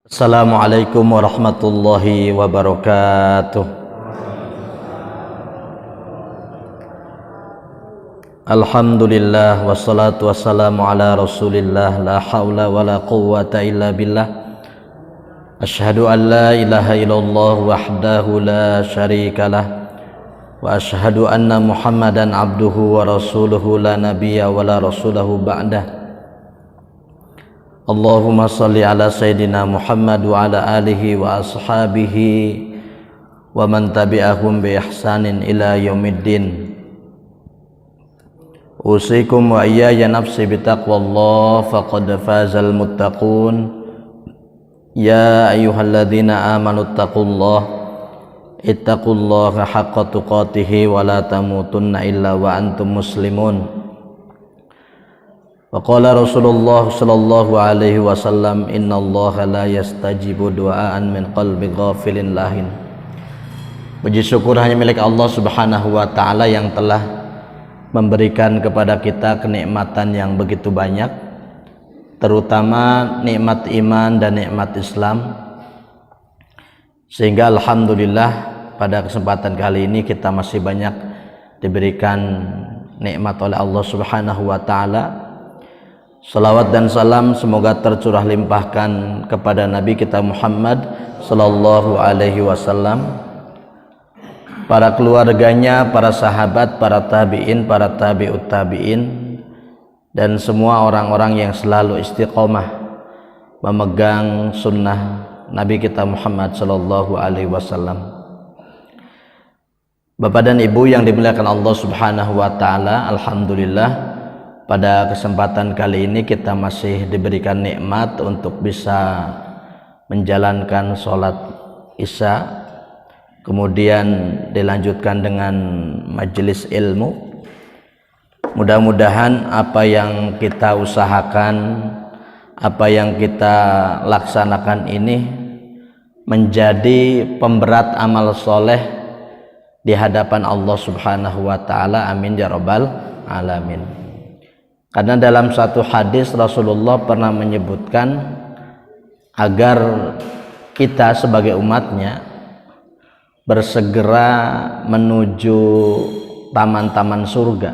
Assalamualaikum warahmatullahi wabarakatuh. Alhamdulillah wassalatu wassalamu ala rasulillah, la hawla wa la quwwata illa billah. Ashhadu an la ilaha illallah wahdahu la syarikalah, wa ashhadu anna muhammadan abduhu wa rasuluhu, la nabiyya wa la rasulahu ba'dah. Allahumma salli ala sayyidina Muhammad wa ala alihi wa ashabihi wa man tabi'ahum bi ihsanin ila yaumiddin. Usikum wa iyaya nafsi bitaqwallah faqad fazal muttaqun. Ya ayyuhalladzina amanu ittaqullaha haqqa tuqatih wa la tamutunna illa wa antum muslimun. Wa qala Rasulullah sallallahu alaihi wasallam, innallaha la yastajibu du'aan min qalbi ghafilin lahin. Puji syukur hanya milik Allah Subhanahu wa taala yang telah memberikan kepada kita kenikmatan yang begitu banyak, terutama nikmat iman dan nikmat Islam, sehingga alhamdulillah pada kesempatan kali ini kita masih banyak diberikan nikmat oleh Allah Subhanahu wa taala. Salawat dan salam semoga tercurah limpahkan kepada Nabi kita Muhammad sallallahu alaihi wasallam, para keluarganya, para sahabat, para tabi'in, para tabi'ut tabi'in, dan semua orang-orang yang selalu istiqomah memegang sunnah Nabi kita Muhammad sallallahu alaihi wasallam. Bapak dan Ibu yang dimuliakan Allah Subhanahu wa taala, alhamdulillah pada kesempatan kali ini kita masih diberikan nikmat untuk bisa menjalankan sholat isya, kemudian dilanjutkan dengan majelis ilmu. Mudah-mudahan apa yang kita usahakan, apa yang kita laksanakan ini menjadi pemberat amal soleh di hadapan Allah Subhanahu wa ta'ala. Amin ya rabbal alamin. Karena dalam satu hadis Rasulullah pernah menyebutkan agar kita sebagai umatnya bersegera menuju taman-taman surga.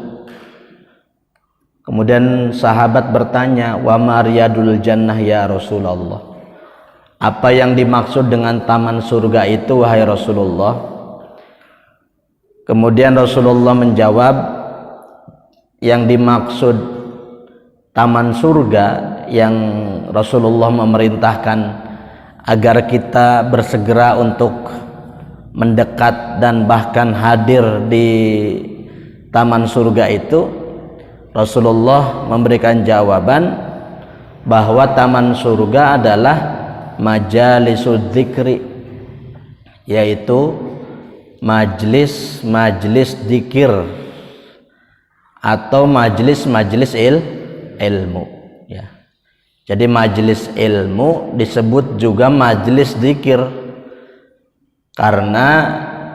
Kemudian sahabat bertanya, wa ma riyadul jannah ya Rasulullah? Apa yang dimaksud dengan taman surga itu wahai Rasulullah? Kemudian Rasulullah menjawab, yang dimaksud taman surga yang Rasulullah memerintahkan agar kita bersegera untuk mendekat dan bahkan hadir di taman surga itu, Rasulullah memberikan jawaban bahwa taman surga adalah majalisud dzikri, yaitu majlis dzikir atau majlis ilmu, ya. Jadi majelis ilmu disebut juga majelis dzikir karena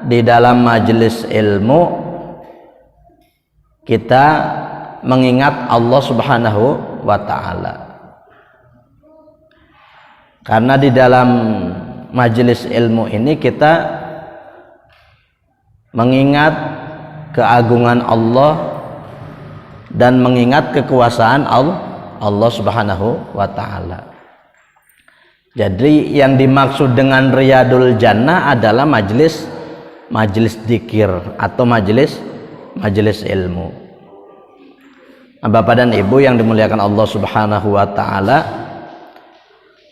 di dalam majelis ilmu kita mengingat Allah Subhanahu wa taala. Karena di dalam majelis ilmu ini kita mengingat keagungan Allah dan mengingat kekuasaan Allah Subhanahu wa ta'ala. Jadi yang dimaksud dengan riyadul jannah adalah majelis dzikir atau majelis ilmu. Bapak dan Ibu yang dimuliakan Allah Subhanahu wa ta'ala,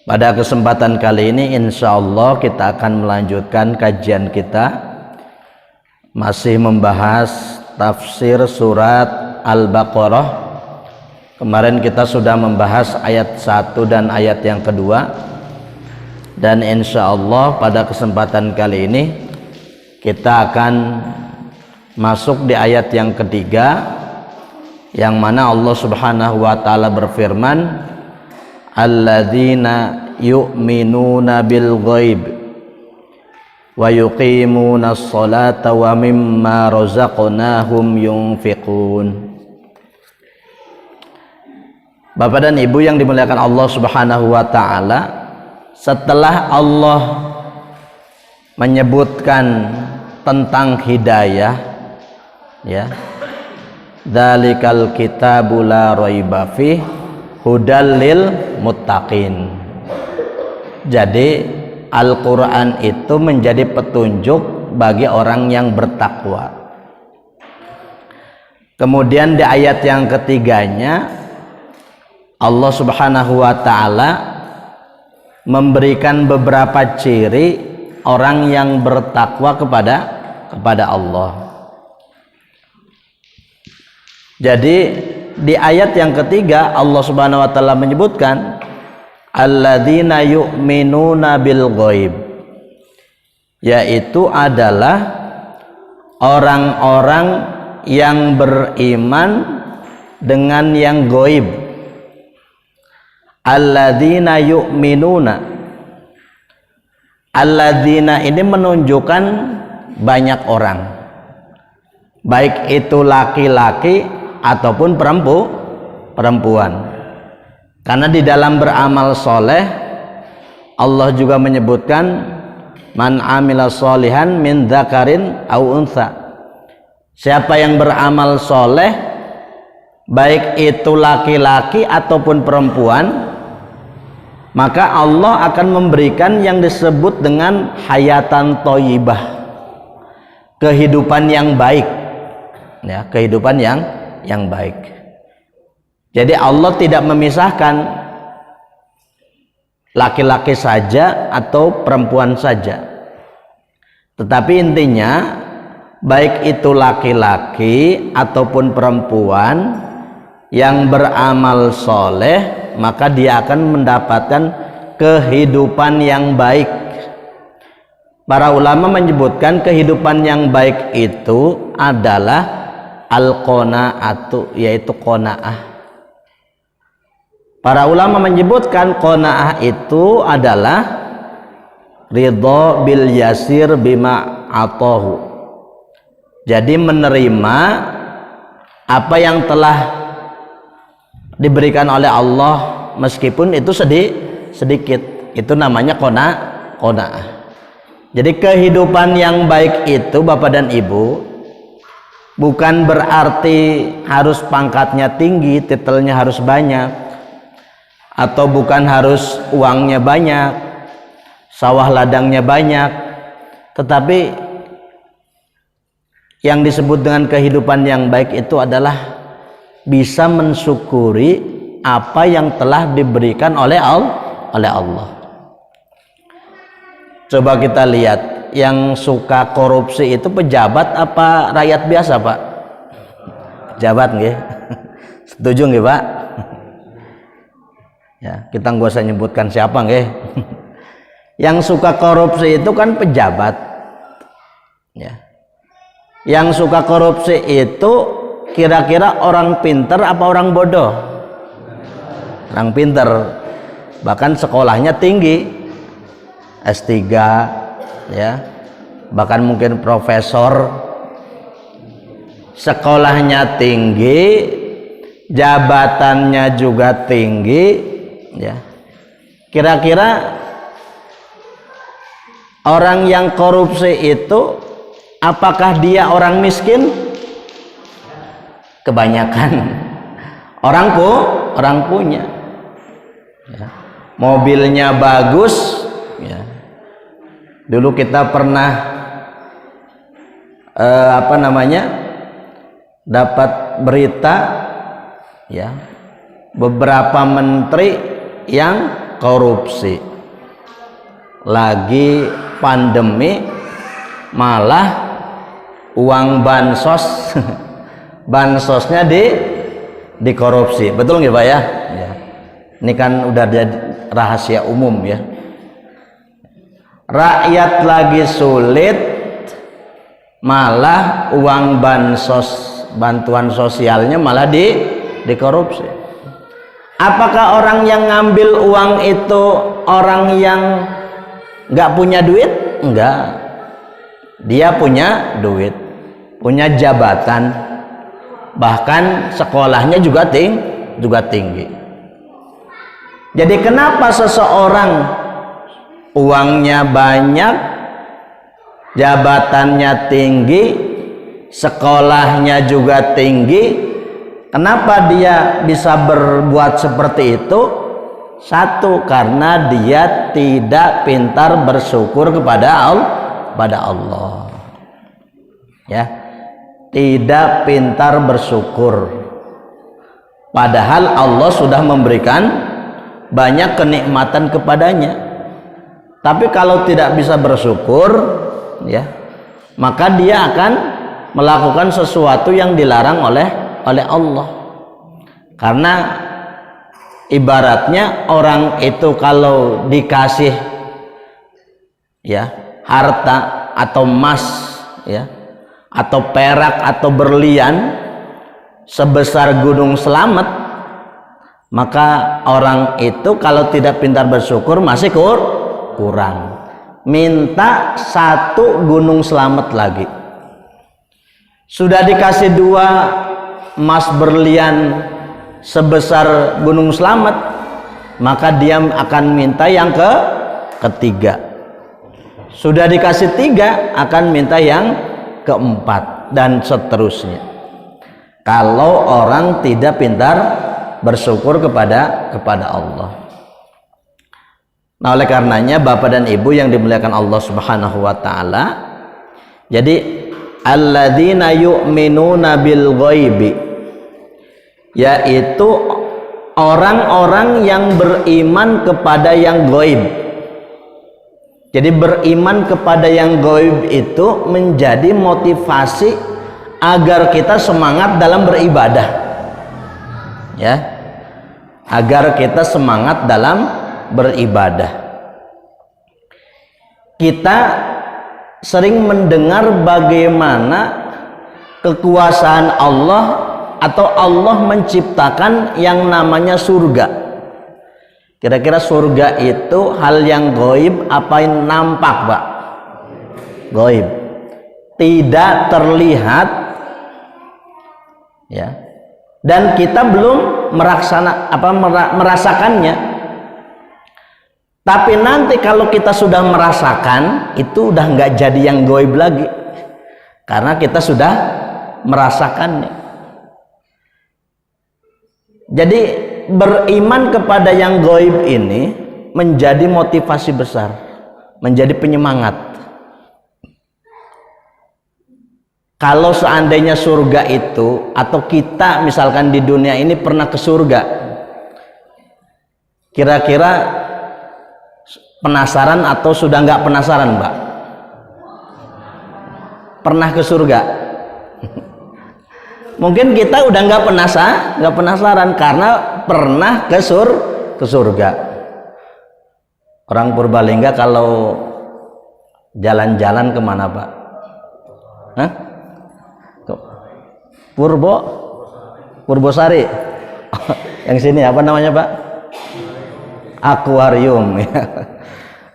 pada kesempatan kali ini insyaallah kita akan melanjutkan kajian kita, masih membahas tafsir surat Al-Baqarah. Kemarin kita sudah membahas ayat 1 dan ayat yang kedua, dan insya Allah pada kesempatan kali ini kita akan masuk di ayat yang ketiga, yang mana Allah Subhanahu wa ta'ala berfirman, alladzina yu'minuna bil ghaib wa yuqimuna sholata wa mimma razaqnahum yunfiqun. Bapak dan Ibu yang dimuliakan Allah Subhanahu wa taala, setelah Allah menyebutkan tentang hidayah, ya, dzalikal kitabu la raiba fih hudal lil muttaqin. Jadi Al-Quran itu menjadi petunjuk bagi orang yang bertakwa. Kemudian di ayat yang ketiganya Allah Subhanahu wa ta'ala memberikan beberapa ciri orang yang bertakwa kepada Allah. Jadi di ayat yang ketiga Allah Subhanahu wa ta'ala menyebutkan alladzina yu'minuna bil ghaib, yaitu adalah orang-orang yang beriman dengan yang ghaib. Alladzina yu'minuna, alladzina ini menunjukkan banyak orang, baik itu laki-laki ataupun perempuan. Karena di dalam beramal soleh Allah juga menyebutkan man amila solihan min dzakarin au untha. Siapa yang beramal soleh baik itu laki-laki ataupun perempuan, maka Allah akan memberikan yang disebut dengan hayatan thayyibah, kehidupan yang baik, ya, kehidupan yang baik. Jadi Allah tidak memisahkan laki-laki saja atau perempuan saja, tetapi intinya baik itu laki-laki ataupun perempuan yang beramal soleh, maka dia akan mendapatkan kehidupan yang baik. Para ulama menyebutkan kehidupan yang baik itu adalah al-qanaatu, yaitu qanaah. Para ulama menyebutkan qanaah itu adalah ridho bil yasir bima atahu. Jadi menerima apa yang telah diberikan oleh Allah meskipun itu sedikit, itu namanya qanaah. Jadi kehidupan yang baik itu Bapak dan Ibu bukan berarti harus pangkatnya tinggi, titelnya harus banyak, atau bukan harus uangnya banyak, sawah ladangnya banyak, tetapi yang disebut dengan kehidupan yang baik itu adalah bisa mensyukuri apa yang telah diberikan oleh Allah. Coba kita lihat, yang suka korupsi itu pejabat apa rakyat biasa, Pak? Pejabat nggih? Setuju nggih, Pak? Ya, kita nggak usah nyebutkan siapa nggih. Yang suka korupsi itu kan pejabat. Ya. Yang suka korupsi itu kira-kira orang pinter apa orang bodoh? Orang pinter, bahkan sekolahnya tinggi, S3, ya, bahkan mungkin profesor, sekolahnya tinggi, jabatannya juga tinggi, ya. Kira-kira orang yang korupsi itu apakah dia orang miskin? Kebanyakan orang punya, ya. Mobilnya bagus, ya. Dulu kita pernah dapat berita, ya, beberapa menteri yang korupsi. Lagi pandemi malah uang bansosnya dikorupsi. Betul nggak Pak ya? Ya. Ini kan udah jadi rahasia umum ya. Rakyat lagi sulit, malah uang bantuan sosialnya malah dikorupsi. Apakah orang yang ngambil uang itu orang yang nggak punya duit? Enggak. Dia punya duit, punya jabatan, bahkan sekolahnya juga tinggi. Jadi kenapa seseorang uangnya banyak, jabatannya tinggi, sekolahnya juga tinggi. Kenapa dia bisa berbuat seperti itu? Satu, karena dia tidak pintar bersyukur kepada Allah. Ya, tidak pintar bersyukur. Padahal Allah sudah memberikan banyak kenikmatan kepadanya. Tapi kalau tidak bisa bersyukur, ya, maka dia akan melakukan sesuatu yang dilarang oleh Allah. Karena ibaratnya orang itu kalau dikasih ya harta atau emas ya atau perak atau berlian sebesar gunung Slamet, maka orang itu kalau tidak pintar bersyukur masih kurang, minta 1 gunung Slamet lagi. Sudah dikasih 2 emas berlian sebesar gunung Slamet, maka dia akan minta yang ketiga. Sudah dikasih 3, akan minta yang keempat, dan seterusnya. Kalau orang tidak pintar bersyukur kepada Allah. Nah, oleh karenanya Bapak dan Ibu yang dimuliakan Allah Subhanahu wa taala, jadi alladzina yu'minuna bil ghaibi, yaitu orang-orang yang beriman kepada yang gaib. Jadi beriman kepada yang gaib itu menjadi motivasi agar kita semangat dalam beribadah, ya, agar kita semangat dalam beribadah. Kita sering mendengar bagaimana kekuasaan Allah atau Allah menciptakan yang namanya surga. Kira-kira surga itu hal yang gaib apa yang nampak, Pak? Gaib, tidak terlihat, ya, dan kita belum merasakannya. Tapi nanti kalau kita sudah merasakan, itu udah nggak jadi yang gaib lagi, karena kita sudah merasakannya. Jadi beriman kepada yang gaib ini menjadi motivasi besar, menjadi penyemangat. Kalau seandainya surga itu, atau kita misalkan di dunia ini pernah ke surga, kira-kira penasaran atau sudah nggak penasaran, Mbak? Pernah ke surga? Mungkin kita udah nggak penasaran karena pernah ke surga. Orang Purbalingga kalau jalan-jalan kemana, Pak? Hah? Purbosari. Yang sini apa namanya, Pak? Akuarium, ya.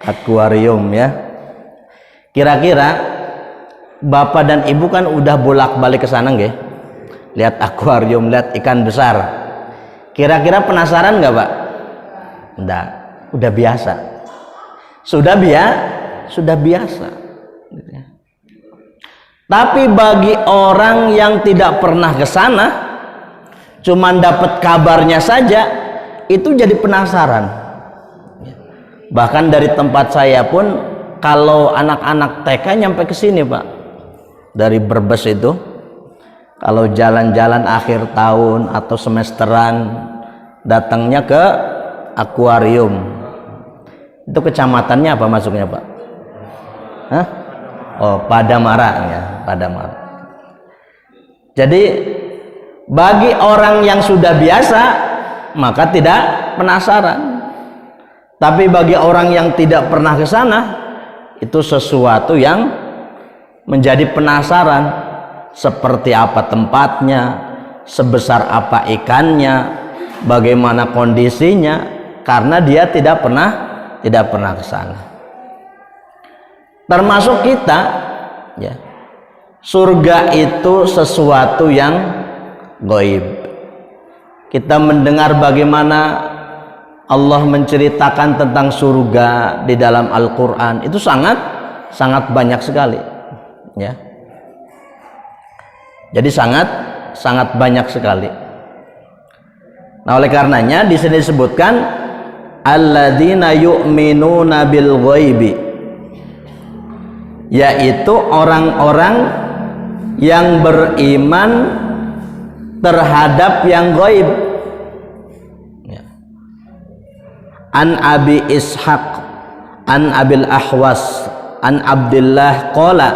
Akuarium, ya. Kira-kira Bapak dan Ibu kan udah bolak-balik ke sana nggih? Lihat akuarium, lihat ikan besar. Kira-kira penasaran nggak, Pak? Enggak, udah biasa. Sudah biasa. Tapi bagi orang yang tidak pernah ke sana, cuman dapat kabarnya saja, itu jadi penasaran. Bahkan dari tempat saya pun, kalau anak-anak TK nyampe ke sini, Pak, dari Brebes itu, kalau jalan-jalan akhir tahun atau semesteran, datangnya ke akuarium. Itu kecamatannya apa masuknya, Pak? Hah? Oh, Padamara, ya, Padamara. Jadi bagi orang yang sudah biasa, maka tidak penasaran. Tapi bagi orang yang tidak pernah ke sana, itu sesuatu yang menjadi penasaran. Seperti apa tempatnya, sebesar apa ikannya, bagaimana kondisinya, karena dia tidak pernah ke sana. Termasuk kita, ya. Surga itu sesuatu yang gaib. Kita mendengar bagaimana Allah menceritakan tentang surga di dalam Al-Quran itu sangat banyak sekali, ya. Jadi sangat banyak sekali. Nah, oleh karenanya di sini disebutkan alladzina yu'minuna bil ghaibi, yaitu orang-orang yang beriman terhadap yang gaib. An Abi Ishaq an Abil Ahwas an Abdullah qala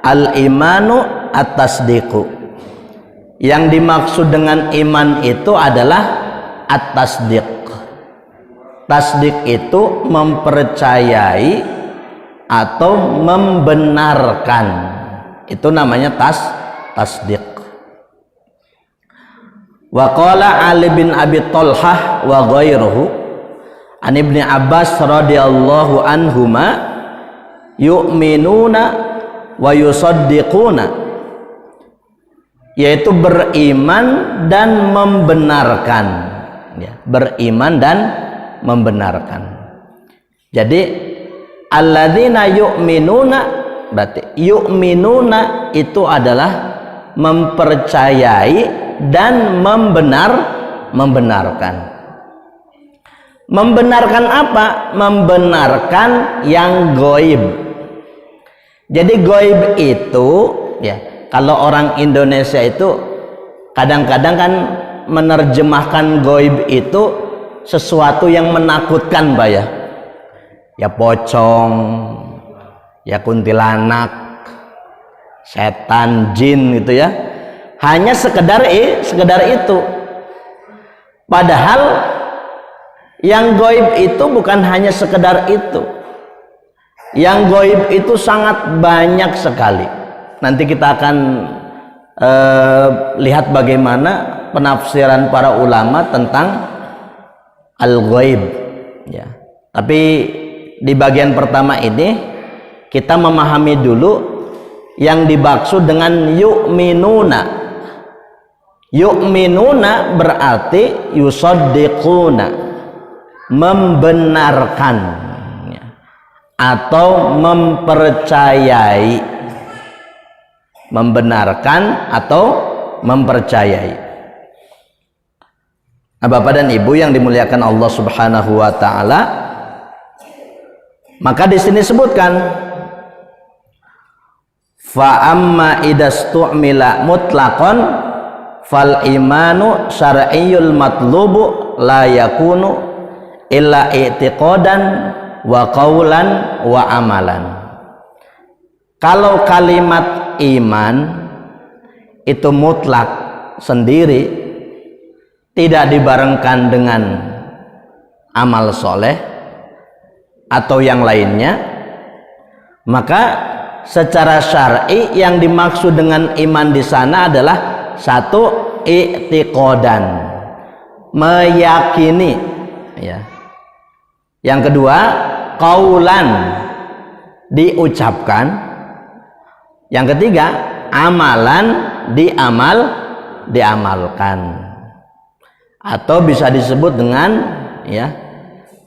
al imanu at-tasdiqu. Yang dimaksud dengan iman itu adalah at-tasdiq. Tasdiq itu mempercayai atau membenarkan, itu namanya tasdiq. Wa qala Ali bin Abi Thalhah wa ghairuhu an Ibnu Abbas radhiyallahu anhuma yu'minuna wa yusaddiquna, yaitu beriman dan membenarkan, ya, beriman dan membenarkan. Jadi alladzina yu'minuna, berarti yu'minuna itu adalah mempercayai dan membenarkan. Membenarkan apa? Membenarkan yang gaib. Jadi gaib itu, ya, kalau orang Indonesia itu kadang-kadang kan menerjemahkan gaib itu sesuatu yang menakutkan, Pak, ya. Ya pocong, ya kuntilanak, setan, jin gitu ya. Hanya sekedar itu. Padahal yang gaib itu bukan hanya sekedar itu. Yang gaib itu sangat banyak sekali. Nanti kita akan lihat bagaimana penafsiran para ulama tentang al-ghaib, ya. Tapi di bagian pertama ini kita memahami dulu yang dimaksud dengan yu'minuna. Yu'minuna berarti yusaddiquna, membenarkan, ya, atau mempercayai. Membenarkan atau mempercayai. Nah, Bapak dan Ibu yang dimuliakan Allah Subhanahu wa taala, maka di sini sebutkan fa amma idastu'mila mutlaqan fal imanu syar'iyyul matlubu la yakunu illa i'tiqadan wa qaulan wa amalan. Kalau kalimat iman itu mutlak sendiri, tidak dibarengkan dengan amal soleh atau yang lainnya, maka secara syar'i yang dimaksud dengan iman di sana adalah satu, i'tiqadan, meyakini, ya. Yang kedua, qaulan, diucapkan. Yang ketiga, amalan, diamalkan. Atau bisa disebut dengan, ya,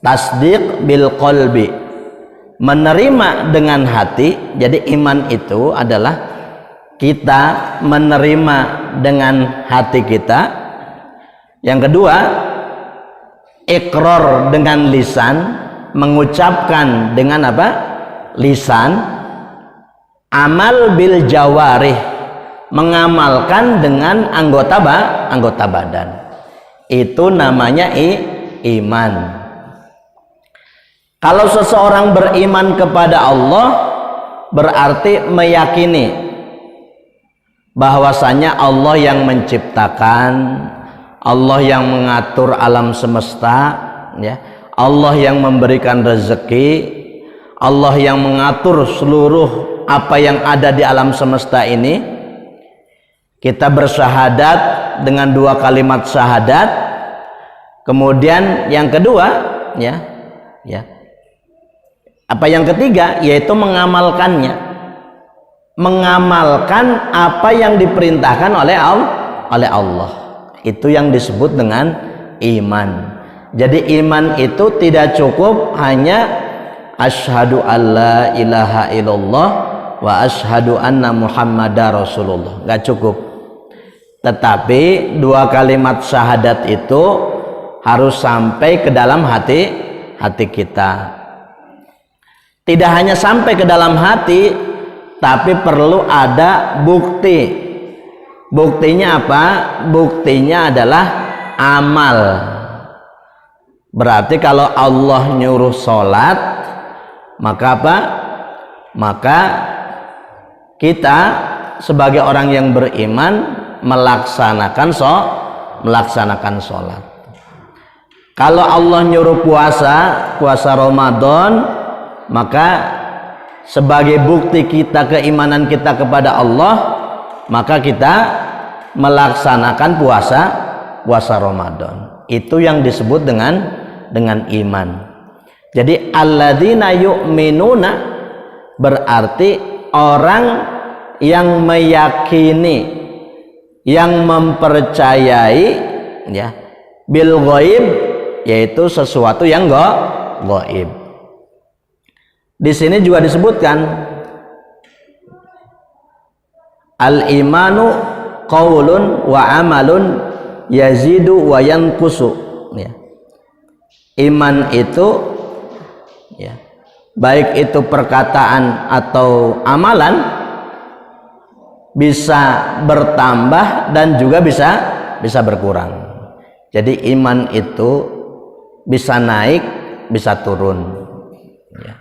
tasdiq bil qalbi, menerima dengan hati. Jadi iman itu adalah kita menerima dengan hati kita. Yang kedua, iqrar dengan lisan, mengucapkan dengan apa? Lisan. Amal bil jawarih, mengamalkan dengan anggota badan. Itu namanya iman. Kalau seseorang beriman kepada Allah, berarti meyakini bahwasanya Allah yang menciptakan, Allah yang mengatur alam semesta, ya, Allah yang memberikan rezeki, Allah yang mengatur seluruh apa yang ada di alam semesta ini. Kita bersyahadat dengan dua kalimat syahadat. Kemudian yang kedua, ya, apa yang ketiga, yaitu mengamalkannya, mengamalkan apa yang diperintahkan oleh Allah. Itu yang disebut dengan iman. Jadi iman itu tidak cukup hanya asyhadu alla ilaha illallah wa asyhadu anna muhammadar rasulullah, nggak cukup. Tetapi dua kalimat syahadat itu harus sampai ke dalam hati kita. Tidak hanya sampai ke dalam hati, tapi perlu ada bukti. Buktinya apa? Buktinya adalah amal. Berarti kalau Allah nyuruh sholat, maka apa? Maka kita sebagai orang yang beriman melaksanakan sholat. Kalau Allah nyuruh puasa Ramadan, maka sebagai bukti kita keimanan kita kepada Allah, maka kita melaksanakan puasa Ramadan. Itu yang disebut dengan iman. Jadi alladzina yu'minuna berarti orang yang meyakini, yang mempercayai ya bil ghaib, yaitu sesuatu yang gaib. Di sini juga disebutkan al-imanu qaulun wa amalun yazidu wa yanqusu ya. Iman itu ya, baik itu perkataan atau amalan, bisa bertambah dan juga bisa berkurang. Jadi iman itu bisa naik, bisa turun ya.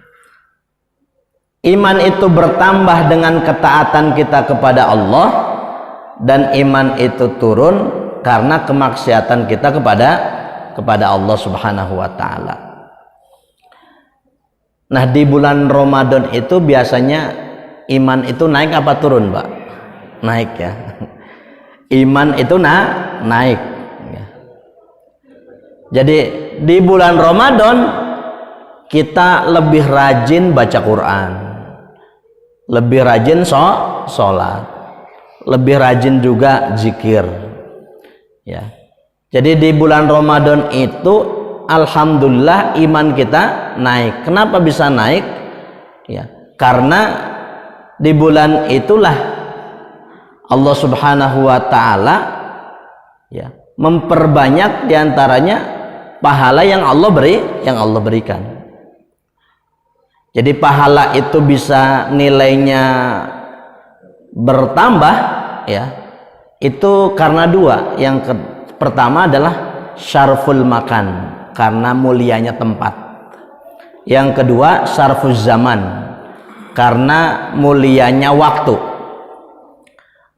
Iman itu bertambah dengan ketaatan kita kepada Allah, dan iman itu turun karena kemaksiatan kita kepada Allah Subhanahu wa taala. Nah, di bulan Ramadan itu biasanya iman itu naik apa turun, Pak? Naik ya. Iman itu naik ya. Jadi di bulan Ramadan kita lebih rajin baca Quran, lebih rajin sholat, lebih rajin juga zikir ya. Jadi di bulan Ramadan itu alhamdulillah iman kita naik. Kenapa bisa naik? Ya, karena di bulan itulah Allah Subhanahu wa taala ya memperbanyak diantaranya pahala yang Allah berikan. Jadi pahala itu bisa nilainya bertambah ya. Itu karena dua. Yang pertama adalah syarful makan, karena mulianya tempat. Yang kedua syarfuz zaman, karena mulianya waktu.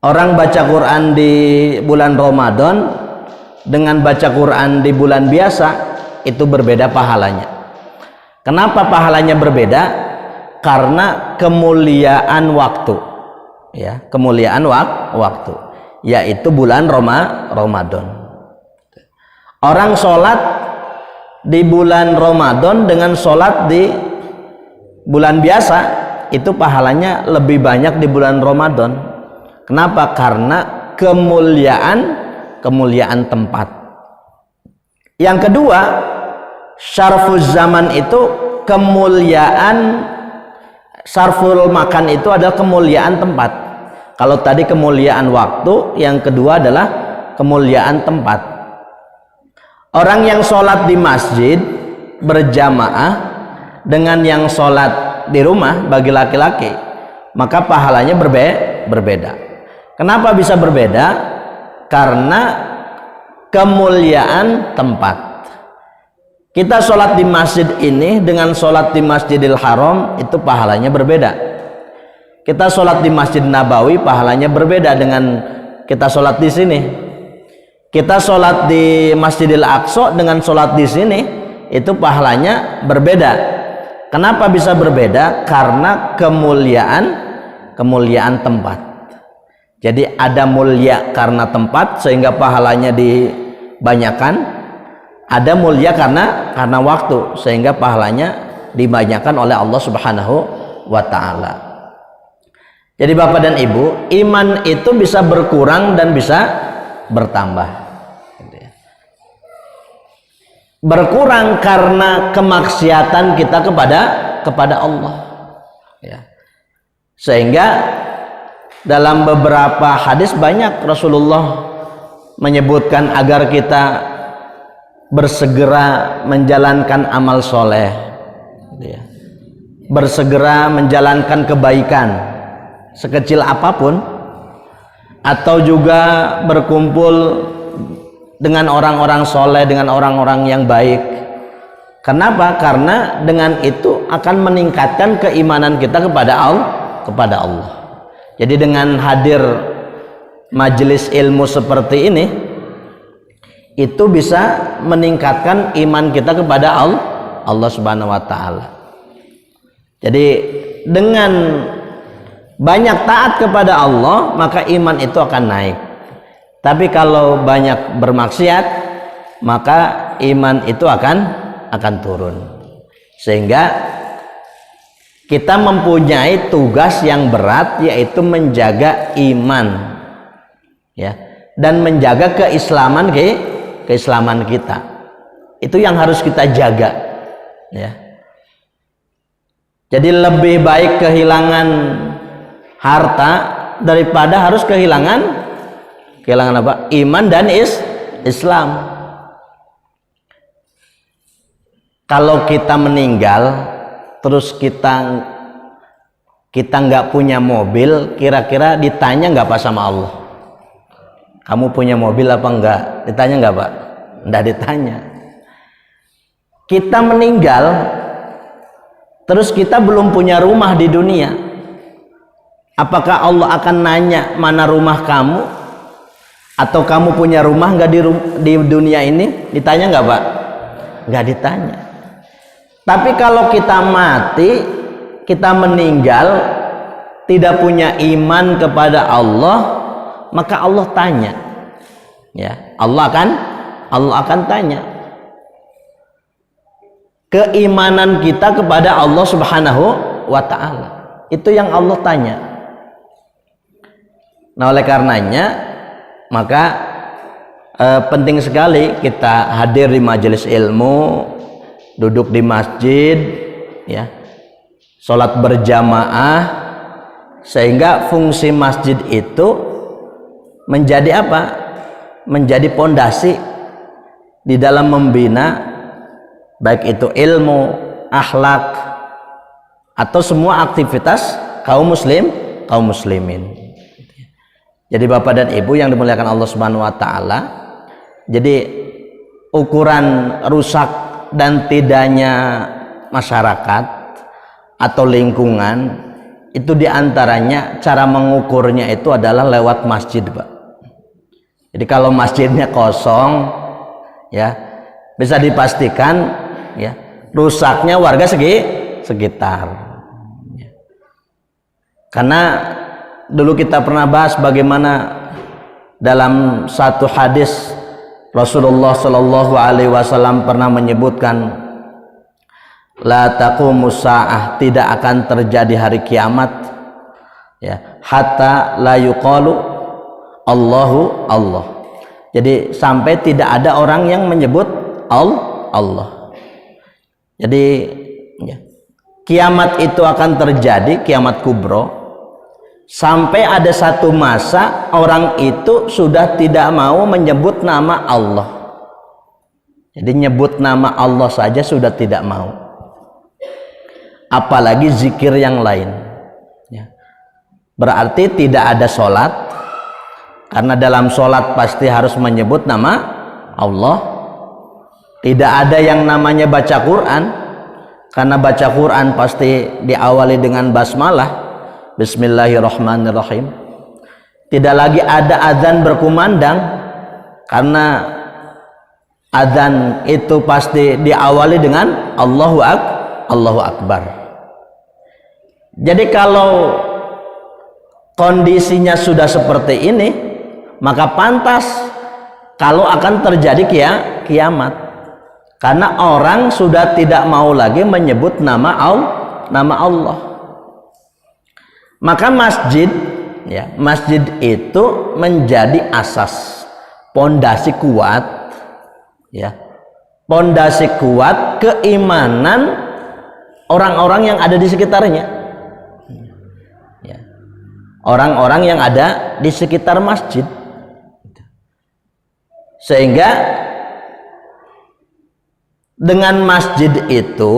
Orang baca Quran di bulan Ramadan dengan baca Quran di bulan biasa itu berbeda pahalanya. Kenapa pahalanya berbeda? Karena kemuliaan waktu ya, kemuliaan waktu, yaitu bulan Ramadan. Orang sholat di bulan Ramadan dengan sholat di bulan biasa itu pahalanya lebih banyak di bulan Ramadan. Kenapa? Karena kemuliaan tempat. Yang kedua, syarfuz zaman itu kemuliaan, syarful makan itu adalah kemuliaan tempat. Kalau tadi kemuliaan waktu, yang kedua adalah kemuliaan tempat. Orang yang sholat di masjid berjamaah dengan yang sholat di rumah bagi laki-laki, maka pahalanya berbeda. Kenapa bisa berbeda? Karena kemuliaan tempat. Kita sholat di masjid ini dengan sholat di Masjidil Haram itu pahalanya berbeda. Kita sholat di Masjid Nabawi pahalanya berbeda dengan kita sholat di sini. Kita sholat di Masjidil Aqsa dengan sholat di sini itu pahalanya berbeda. Kenapa bisa berbeda? Karena kemuliaan tempat. Jadi ada mulia karena tempat sehingga pahalanya dibanyakan, ada mulia karena waktu sehingga pahalanya dibanyakan oleh Allah Subhanahu wa taala. Jadi Bapak dan Ibu, iman itu bisa berkurang dan bisa bertambah. berkurang karena kemaksiatan kita kepada Allah, ya. Sehingga dalam beberapa hadis banyak Rasulullah menyebutkan agar kita bersegera menjalankan amal soleh, ya. Bersegera menjalankan kebaikan sekecil apapun, atau juga berkumpul dengan orang-orang soleh, dengan orang-orang yang baik. Kenapa? Karena dengan itu akan meningkatkan keimanan kita kepada Allah. Jadi dengan hadir majelis ilmu seperti ini, itu bisa meningkatkan iman kita kepada Allah Subhanahu wa taala. Jadi dengan banyak taat kepada Allah, maka iman itu akan naik. Tapi kalau banyak bermaksiat, maka iman itu akan turun. Sehingga kita mempunyai tugas yang berat, yaitu menjaga iman, ya, dan menjaga keislaman kita. Itu yang harus kita jaga, ya. Jadi lebih baik kehilangan harta daripada harus kehilangan apa? Iman dan Islam. Kalau kita meninggal terus kita nggak punya mobil, kira-kira ditanya nggak Pak sama Allah? Kamu punya mobil apa enggak? Ditanya nggak Pak? Nggak ditanya. Kita meninggal terus kita belum punya rumah di dunia, apakah Allah akan nanya mana rumah kamu? Atau kamu punya rumah nggak di dunia ini? Ditanya nggak Pak? Nggak ditanya. Tapi kalau kita mati, kita meninggal tidak punya iman kepada Allah, maka Allah tanya, ya, Allah akan tanya keimanan kita kepada Allah Subhanahu wa taala. Itu yang Allah tanya. Nah, oleh karenanya maka penting sekali kita hadir di majelis ilmu, duduk di masjid, ya, sholat berjamaah, sehingga fungsi masjid itu menjadi apa? Menjadi pondasi di dalam membina baik itu ilmu, akhlak, atau semua aktivitas kaum muslimin. Jadi Bapak dan Ibu yang dimuliakan Allah Subhanahu wa taala, jadi ukuran rusak dan tidaknya masyarakat atau lingkungan itu diantaranya cara mengukurnya itu adalah lewat masjid, Pak. Jadi kalau masjidnya kosong, ya, bisa dipastikan, ya, rusaknya warga sekitar. Karena dulu kita pernah bahas bagaimana dalam satu hadis Rasulullah Shallallahu Alaihi Wasallam pernah menyebutkan, la taqumus saah, tidak akan terjadi hari kiamat, ya, hatta la yuqalu Allahu Allah. Jadi sampai tidak ada orang yang menyebut Allah. Jadi, ya, kiamat itu akan terjadi, kiamat kubro, sampai ada satu masa orang itu sudah tidak mau menyebut nama Allah. Jadi nyebut nama Allah saja sudah tidak mau, apalagi zikir yang lain, ya. Berarti tidak ada sholat, karena dalam sholat pasti harus menyebut nama Allah. Tidak ada yang namanya baca Quran, karena baca Quran pasti diawali dengan basmalah, Bismillahirrahmanirrahim. Tidak lagi ada azan berkumandang, karena azan itu pasti diawali dengan Allahu Akbar. Jadi kalau kondisinya sudah seperti ini, maka pantas kalau akan terjadi kiamat, karena orang sudah tidak mau lagi menyebut nama Allah. Maka masjid, ya, masjid itu menjadi asas, pondasi kuat, ya, pondasi kuat keimanan orang-orang yang ada di sekitarnya, ya. Orang-orang yang ada di sekitar masjid, sehingga dengan masjid itu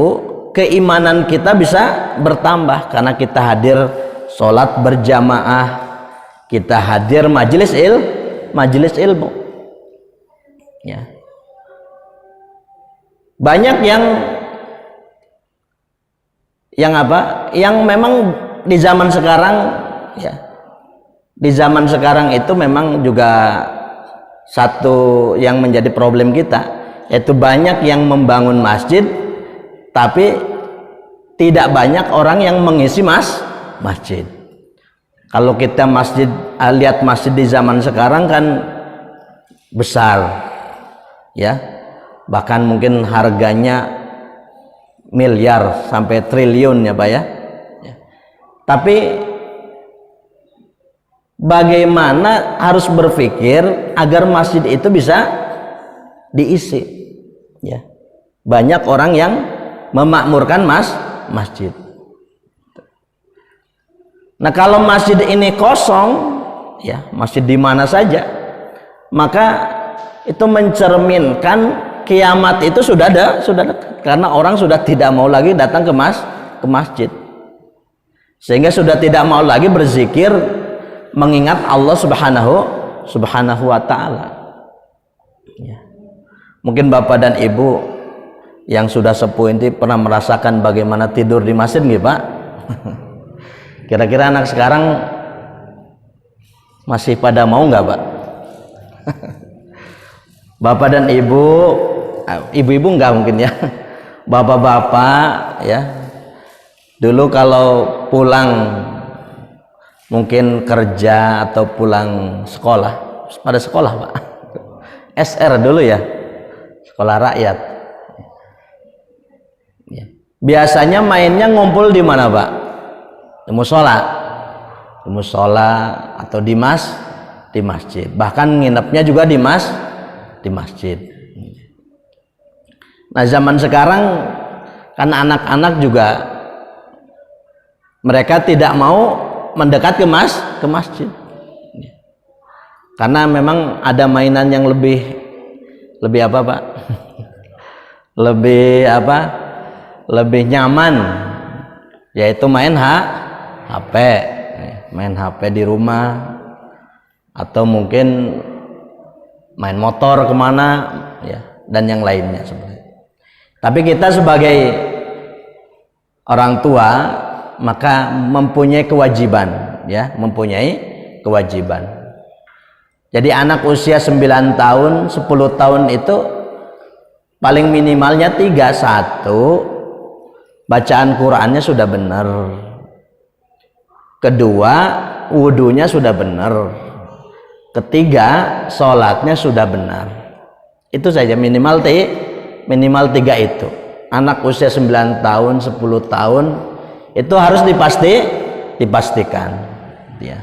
keimanan kita bisa bertambah karena kita hadir sholat berjamaah, kita hadir majelis ilmu, ya. Banyak yang apa? Yang memang di zaman sekarang, ya, di zaman sekarang itu memang juga satu yang menjadi problem kita, yaitu banyak yang membangun masjid tapi tidak banyak orang yang mengisi masjid. Kalau kita lihat masjid di zaman sekarang kan besar, ya. Bahkan mungkin harganya miliar sampai triliun, ya Pak, ya. Tapi bagaimana harus berpikir agar masjid itu bisa diisi, ya. Banyak orang yang memakmurkan masjid. Nah, kalau masjid ini kosong, ya, masjid di mana saja, maka itu mencerminkan kiamat itu sudah dekat, karena orang sudah tidak mau lagi datang ke masjid, sehingga sudah tidak mau lagi berzikir mengingat Allah subhanahu wa ta'ala, ya. Mungkin bapak dan ibu yang sudah sepuh ini pernah merasakan bagaimana tidur di masjid nggih, Pak? Kira-kira anak sekarang masih pada mau nggak, Pak? Bapak dan ibu-ibu enggak mungkin, ya. Bapak-bapak, ya, dulu kalau pulang mungkin kerja atau pulang sekolah, pada sekolah, Pak, SR dulu, ya, sekolah rakyat, ya. Biasanya mainnya ngumpul di mana, Pak? Di musola atau di masjid. Bahkan nginepnya juga di masjid. Nah, zaman sekarang kan anak-anak juga mereka tidak mau mendekat ke masjid, karena memang ada mainan yang lebih apa, Pak? lebih nyaman, yaitu main HP di rumah, atau mungkin main motor kemana, ya, dan yang lainnya sebenarnya. Tapi kita sebagai orang tua maka mempunyai kewajiban, ya, Jadi anak usia 9 tahun, 10 tahun itu paling minimalnya 3. 1, bacaan Qur'annya sudah benar. 2, wudunya sudah benar. 3, sholatnya sudah benar. Itu saja, minimal 3 itu. Anak usia 9 tahun, 10 tahun itu harus dipastikan, ya.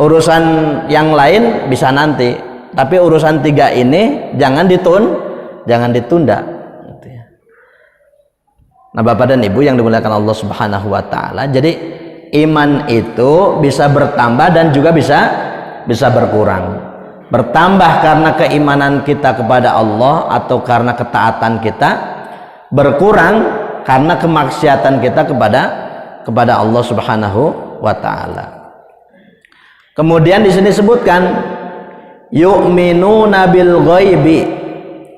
Urusan yang lain bisa nanti, tapi urusan 3 ini jangan ditunda, gitu, ya. Nah, Bapak dan Ibu yang dimuliakan Allah Subhanahu wa ta'ala, jadi iman itu bisa bertambah dan juga bisa berkurang. Bertambah karena keimanan kita kepada Allah atau karena ketaatan kita, berkurang karena kemaksiatan kita kepada Allah Subhanahu wa ta'ala. Kemudian di sini sebutkan yu'minuna bil ghaibi,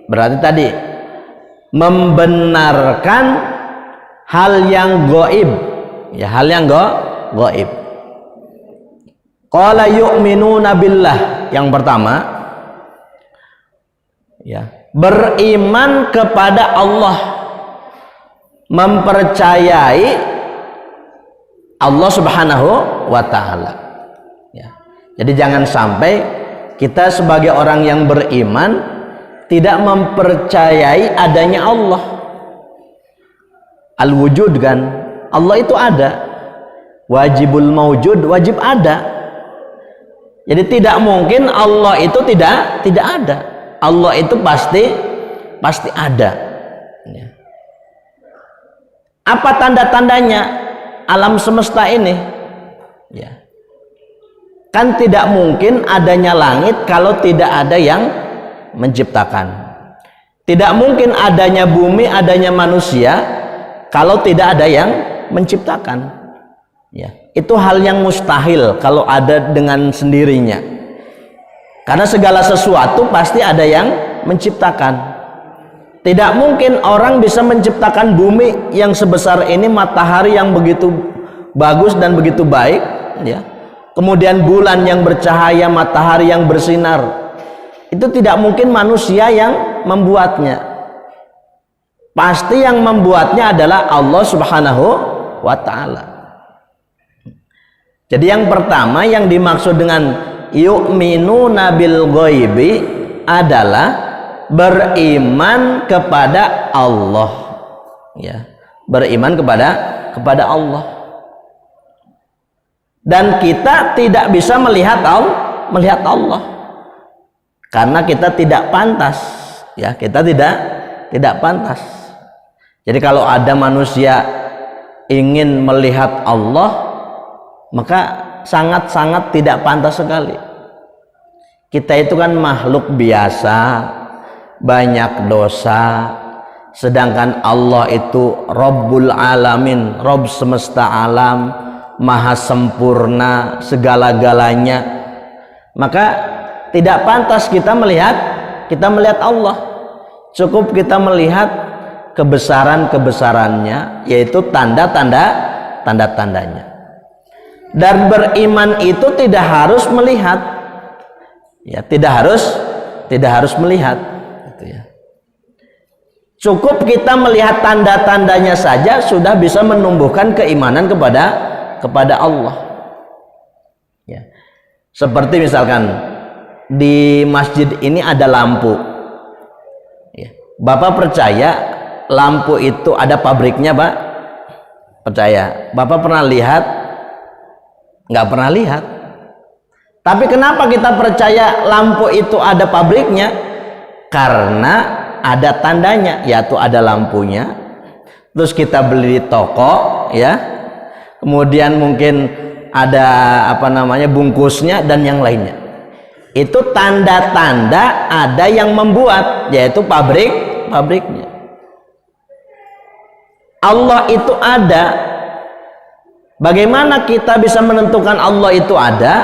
berarti tadi membenarkan hal yang gaib, ya, hal yang gaib. Qala yu'minuna billah, yang pertama, ya, beriman kepada Allah, mempercayai Allah Subhanahu wa ta'ala, ya. Jadi jangan sampai kita sebagai orang yang beriman tidak mempercayai adanya Allah. Al-wujud, kan, Allah itu ada, wajibul mawjud, wajib ada. Jadi tidak mungkin Allah itu tidak ada. Allah itu pasti ada. Ya. Apa tanda-tandanya alam semesta ini? Ya. Kan tidak mungkin adanya langit kalau tidak ada yang menciptakan. Tidak mungkin adanya bumi, adanya manusia kalau tidak ada yang menciptakan. Ya, itu hal yang mustahil kalau ada dengan sendirinya. Karena segala sesuatu pasti ada yang menciptakan. Tidak mungkin orang bisa menciptakan bumi yang sebesar ini, matahari yang begitu bagus dan begitu baik, ya. Kemudian bulan yang bercahaya, matahari yang bersinar. Itu tidak mungkin manusia yang membuatnya. Pasti yang membuatnya adalah Allah Subhanahu wa ta'ala. Jadi yang pertama yang dimaksud dengan yu'minuna bil ghaibi adalah beriman kepada Allah. Ya, beriman kepada Allah. Dan kita tidak bisa melihat Allah karena kita tidak pantas, ya, kita tidak pantas. Jadi kalau ada manusia ingin melihat Allah, maka sangat-sangat tidak pantas sekali. Kita itu kan makhluk biasa, banyak dosa, sedangkan Allah itu Rabbul Alamin, Rabb semesta alam, maha sempurna segala-galanya. Maka tidak pantas kita melihat Allah. Cukup kita melihat kebesaran-kebesarannya, yaitu tanda-tandanya. Dan beriman itu tidak harus melihat, ya, tidak harus melihat, gitu ya. Cukup kita melihat tanda-tandanya saja sudah bisa menumbuhkan keimanan kepada Allah. Ya. Seperti misalkan di masjid ini ada lampu. Ya. Bapak percaya lampu itu ada pabriknya, Pak? Percaya. Bapak pernah lihat? Nggak pernah lihat. Tapi kenapa kita percaya lampu itu ada pabriknya? Karena ada tandanya, yaitu ada lampunya. Terus kita beli di toko, ya. Kemudian mungkin ada bungkusnya dan yang lainnya. Itu tanda-tanda ada yang membuat, yaitu pabriknya. Allah itu ada. Bagaimana kita bisa menentukan Allah itu ada?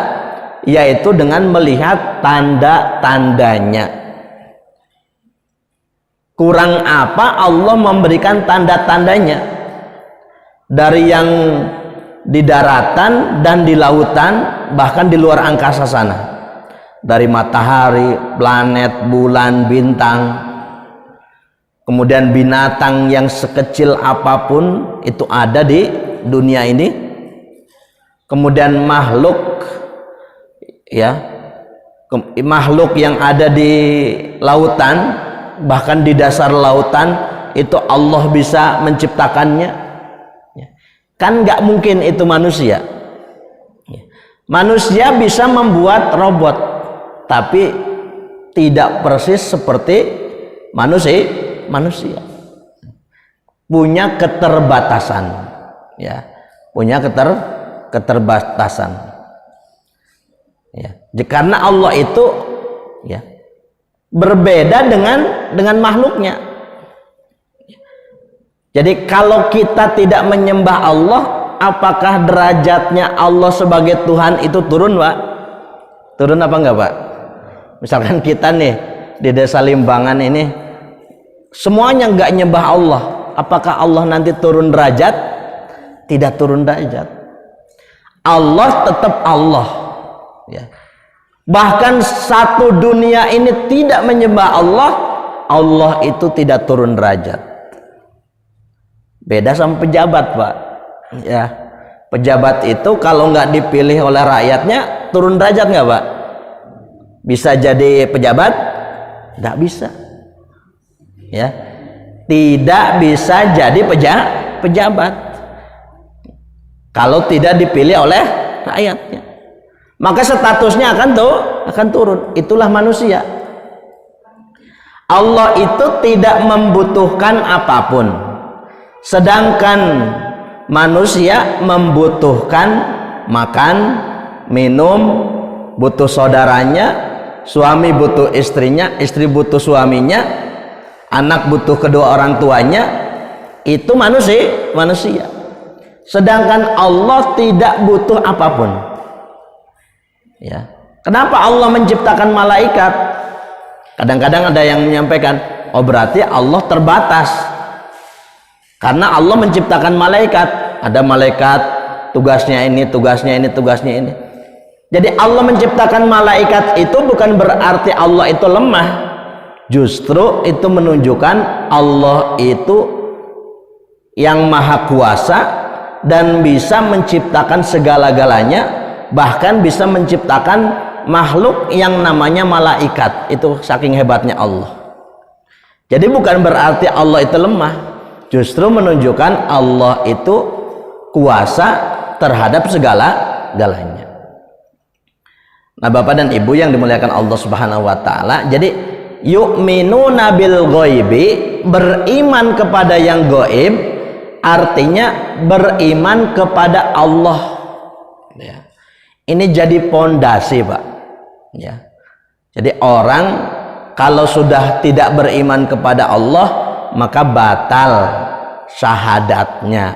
Yaitu dengan melihat tanda-tandanya. Kurang apa Allah memberikan tanda-tandanya? Dari yang di daratan dan di lautan, bahkan di luar angkasa sana, dari matahari, planet, bulan, bintang, kemudian binatang yang sekecil apapun itu ada di dunia ini, kemudian makhluk, ya, makhluk yang ada di lautan, bahkan di dasar lautan itu Allah bisa menciptakannya. Kan nggak mungkin itu manusia. Manusia bisa membuat robot, tapi tidak persis seperti manusia. Punya keterbatasan, ya, punya keterbatasan. Ya, karena Allah itu, ya, berbeda dengan makhluknya. Jadi kalau kita tidak menyembah Allah, apakah derajatnya Allah sebagai Tuhan itu turun, Pak? Turun apa enggak, Pak? Misalkan kita nih di desa Limbangan ini semuanya enggak nyembah Allah, apakah Allah nanti turun derajat? Tidak turun derajat. Allah tetap Allah, ya. Bahkan satu dunia ini tidak menyembah Allah, Allah itu tidak turun derajat. Beda sama pejabat, Pak. Ya, pejabat itu kalau nggak dipilih oleh rakyatnya turun derajat nggak, Pak? Bisa jadi pejabat? Nggak bisa. Ya, tidak bisa jadi pejabat kalau tidak dipilih oleh rakyatnya. Maka statusnya akan turun. Itulah manusia. Allah itu tidak membutuhkan apapun, sedangkan manusia membutuhkan makan, minum, butuh saudaranya, suami butuh istrinya, istri butuh suaminya, anak butuh kedua orang tuanya. Itu manusia. Sedangkan Allah tidak butuh apapun. Ya. Kenapa Allah menciptakan malaikat? Kadang-kadang ada yang menyampaikan, oh berarti Allah terbatas. Karena Allah menciptakan malaikat. Ada malaikat tugasnya ini, tugasnya ini, tugasnya ini. Jadi Allah menciptakan malaikat itu bukan berarti Allah itu lemah. Justru itu menunjukkan Allah itu yang maha kuasa dan bisa menciptakan segala-galanya, bahkan bisa menciptakan makhluk yang namanya malaikat. Itu saking hebatnya Allah. Jadi bukan berarti Allah itu lemah, justru menunjukkan Allah itu kuasa terhadap segala-galanya. Nah, Bapak dan Ibu yang dimuliakan Allah Subhanahu wa taala, jadi yu'minuna bil ghaibi, beriman kepada yang gaib, artinya beriman kepada Allah. Ya. Ini jadi pondasi, Pak. Ya. Jadi orang kalau sudah tidak beriman kepada Allah, maka batal syahadatnya,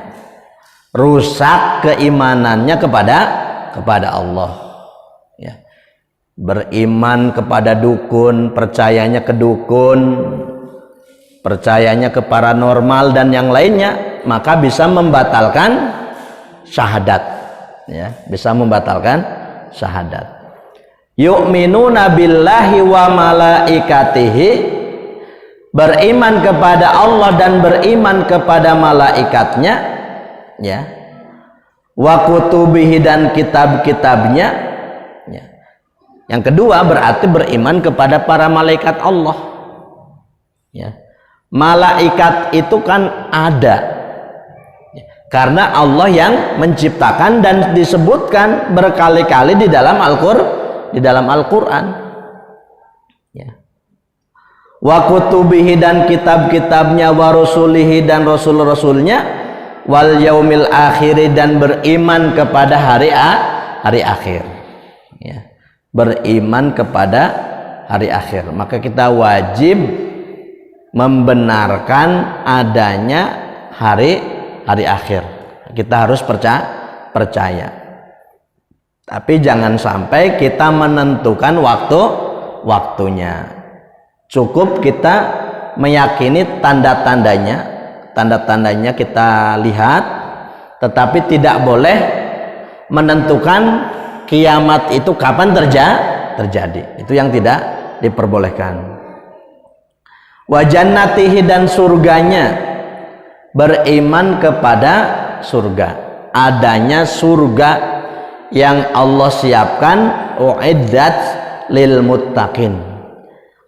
rusak keimanannya kepada Allah. Ya. Beriman kepada dukun, percayanya ke dukun, percayanya ke paranormal dan yang lainnya, maka bisa membatalkan syahadat. Ya, bisa membatalkan syahadat. Yu'minuna billahi wa malaikatihi, beriman kepada Allah dan beriman kepada malaikatnya, ya. Wa kutubihi, dan kitab-kitabnya, ya. Yang kedua berarti beriman kepada para malaikat Allah, ya. Malaikat itu kan ada karena Allah yang menciptakan dan disebutkan berkali-kali di dalam Al-Qur'an. Ya. Wa kutubihi, dan kitab-kitabnya, wa rusulihi, dan rasul-rasulnya, wal yaumil akhiri, dan beriman kepada hari akhir. Ya. Beriman kepada hari akhir. Maka kita wajib membenarkan adanya hari akhir. Kita harus percaya. Tapi jangan sampai kita menentukan waktunya. Cukup kita meyakini tanda-tandanya kita lihat, tetapi tidak boleh menentukan kiamat itu kapan terjadi. Itu yang tidak diperbolehkan. Wa jannatihi, dan surganya, beriman kepada surga, adanya surga yang Allah siapkan, uiddat lil muttaqin.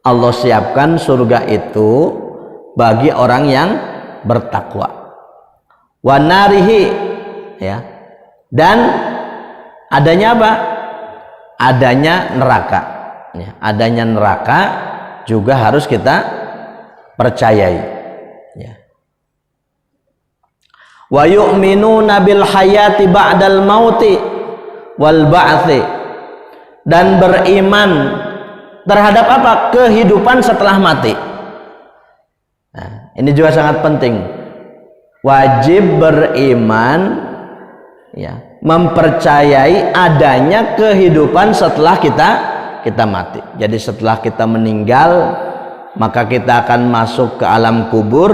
Allah siapkan surga itu bagi orang yang bertakwa. Wa narihi, ya. Dan adanya apa? Adanya neraka. Ya, adanya neraka juga harus kita percayai. Ya. Wa yu'minuna bil hayati ba'dal mauti wal ba'thi, dan beriman terhadap apa? Kehidupan setelah mati. Nah, ini juga sangat penting. Wajib beriman, ya, mempercayai adanya kehidupan setelah kita mati. Jadi setelah kita meninggal, maka kita akan masuk ke alam kubur.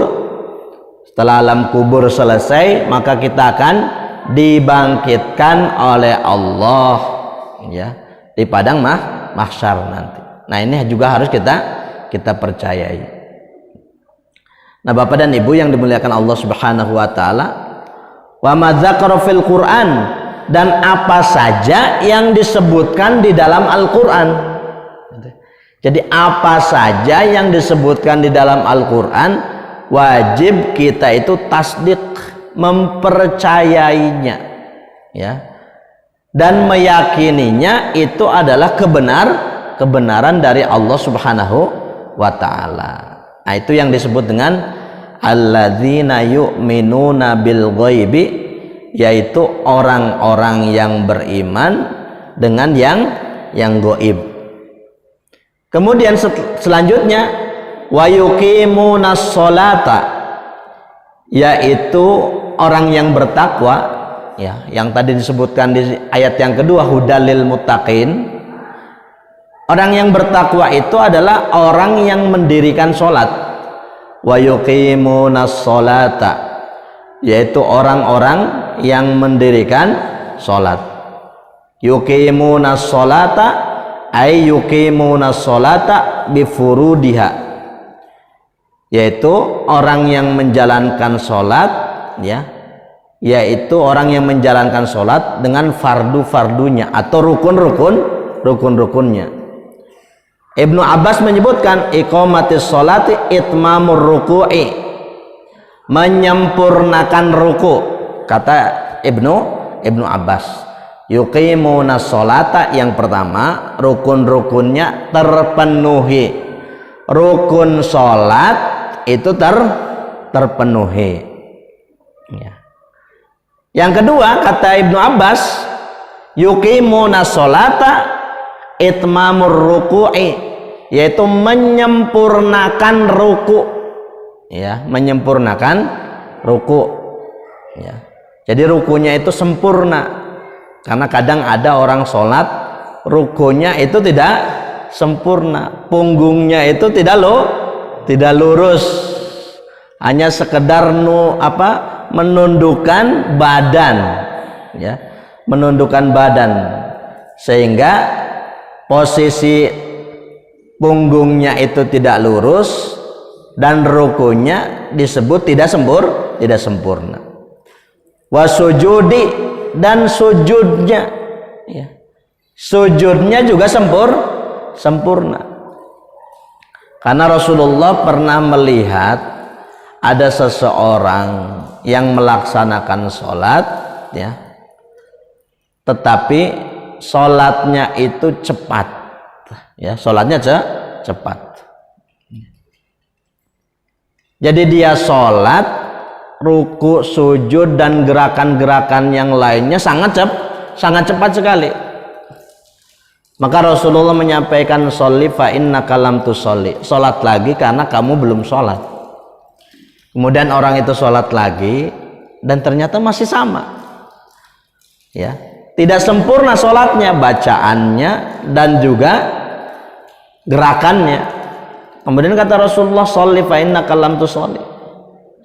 Setelah alam kubur selesai, maka kita akan dibangkitkan oleh Allah, ya, di padang mahsyar nanti. Nah, ini juga harus kita percayai. Nah, Bapak dan Ibu yang dimuliakan Allah Subhanahu wa taala, wa ma dzakara fil Qur'an, dan apa saja yang disebutkan di dalam Al-Qur'an. Jadi apa saja yang disebutkan di dalam Al-Qur'an, wajib kita itu tasdik, mempercayainya, ya, dan meyakininya itu adalah kebenaran dari Allah Subhanahu wa ta'ala. Nah, itu yang disebut dengan alladzina yu'minuna bil ghaibi, yaitu orang-orang yang beriman dengan yang gaib. Kemudian selanjutnya wa yuqimunas sholata, yaitu orang yang bertakwa, ya, yang tadi disebutkan di ayat yang kedua, hudalil muttaqin. Orang yang bertakwa itu adalah orang yang mendirikan sholat. Wa yuqimunas sholata, yaitu orang-orang yang mendirikan sholat. Yuqimunas sholata ay yuqimunas sholata bifurudiha, yaitu orang yang menjalankan sholat, ya, yaitu orang yang menjalankan sholat dengan fardu-fardunya atau rukun-rukunnya. Ibnu Abbas menyebutkan iqamatis sholati itmamur ruku'i, menyempurnakan ruku. Kata Ibnu Abbas, yuqimunas sholata, yang pertama rukun-rukunnya terpenuhi. Rukun sholat itu terpenuhi, ya. Yang kedua, kata Ibnu Abbas, yuqimunas sholata itmamur ruku'i, yaitu menyempurnakan ruku, ya, menyempurnakan ruku, ya. Jadi rukunya itu sempurna, karena kadang ada orang sholat rukunya itu tidak sempurna, punggungnya itu tidak lurus, hanya sekedar menundukkan badan, ya, menundukkan badan, sehingga posisi punggungnya itu tidak lurus dan rukunya disebut tidak sempurna. Wasujudi, dan sujudnya, ya, sujudnya juga sempurna. Karena Rasulullah pernah melihat ada seseorang yang melaksanakan sholat, ya, tetapi sholatnya itu cepat, ya, sholatnya cepat. Jadi dia sholat, ruku, sujud, dan gerakan-gerakan yang lainnya sangat cepat sekali. Maka Rasulullah menyampaikan, sholli fa innaka lam tusolli, sholat lagi karena kamu belum sholat. Kemudian orang itu sholat lagi dan ternyata masih sama, ya, tidak sempurna sholatnya, bacaannya dan juga gerakannya. Kemudian kata Rasulullah, sholli fa innaka lam tusolli,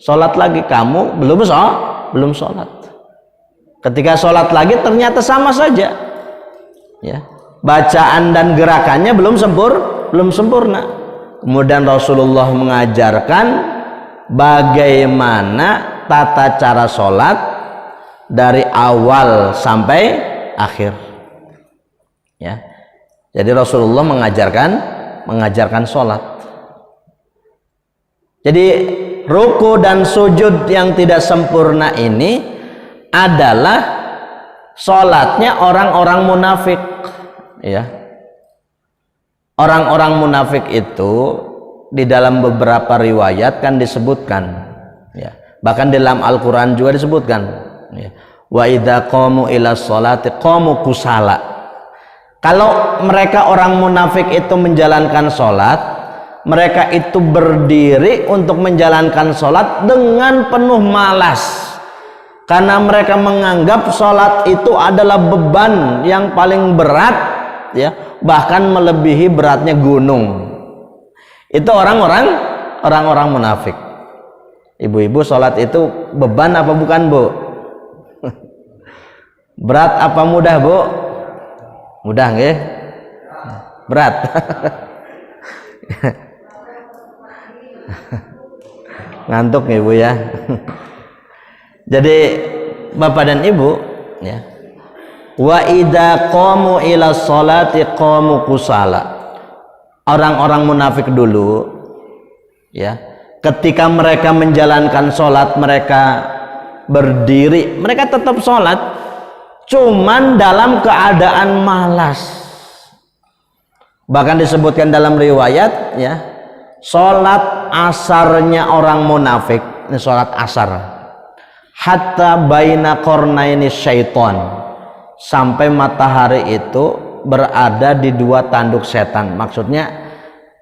sholat lagi kamu belum sholat. Ketika sholat lagi ternyata sama saja, ya, bacaan dan gerakannya belum sempurna. Kemudian Rasulullah mengajarkan bagaimana tata cara sholat dari awal sampai akhir, ya. Jadi Rasulullah mengajarkan sholat. Jadi ruku dan sujud yang tidak sempurna ini adalah sholatnya orang-orang munafik, ya. Orang-orang munafik itu di dalam beberapa riwayat kan disebutkan, ya, bahkan di dalam Al-Quran juga disebutkan, ya, wa idza qamu ila sholati qamu kusala. Kalau mereka orang munafik itu menjalankan sholat, mereka itu berdiri untuk menjalankan sholat dengan penuh malas, karena mereka menganggap sholat itu adalah beban yang paling berat, ya, bahkan melebihi beratnya gunung. Itu orang-orang munafik. Ibu-ibu, sholat itu beban apa bukan, Bu? Berat apa mudah, Bu? Mudah nggih? Berat. Ngantuk nih, Bu, ya. Jadi Bapak dan Ibu, ya, wa idza qamu ila sholati qamu kusala. Orang-orang munafik dulu, ya, ketika mereka menjalankan sholat, mereka berdiri, mereka tetap sholat, cuman dalam keadaan malas. Bahkan disebutkan dalam riwayat, ya, Sholat asarnya orang munafik, ini sholat asar, hatta baina qarnaini syaiton, sampai matahari itu berada di dua tanduk setan. Maksudnya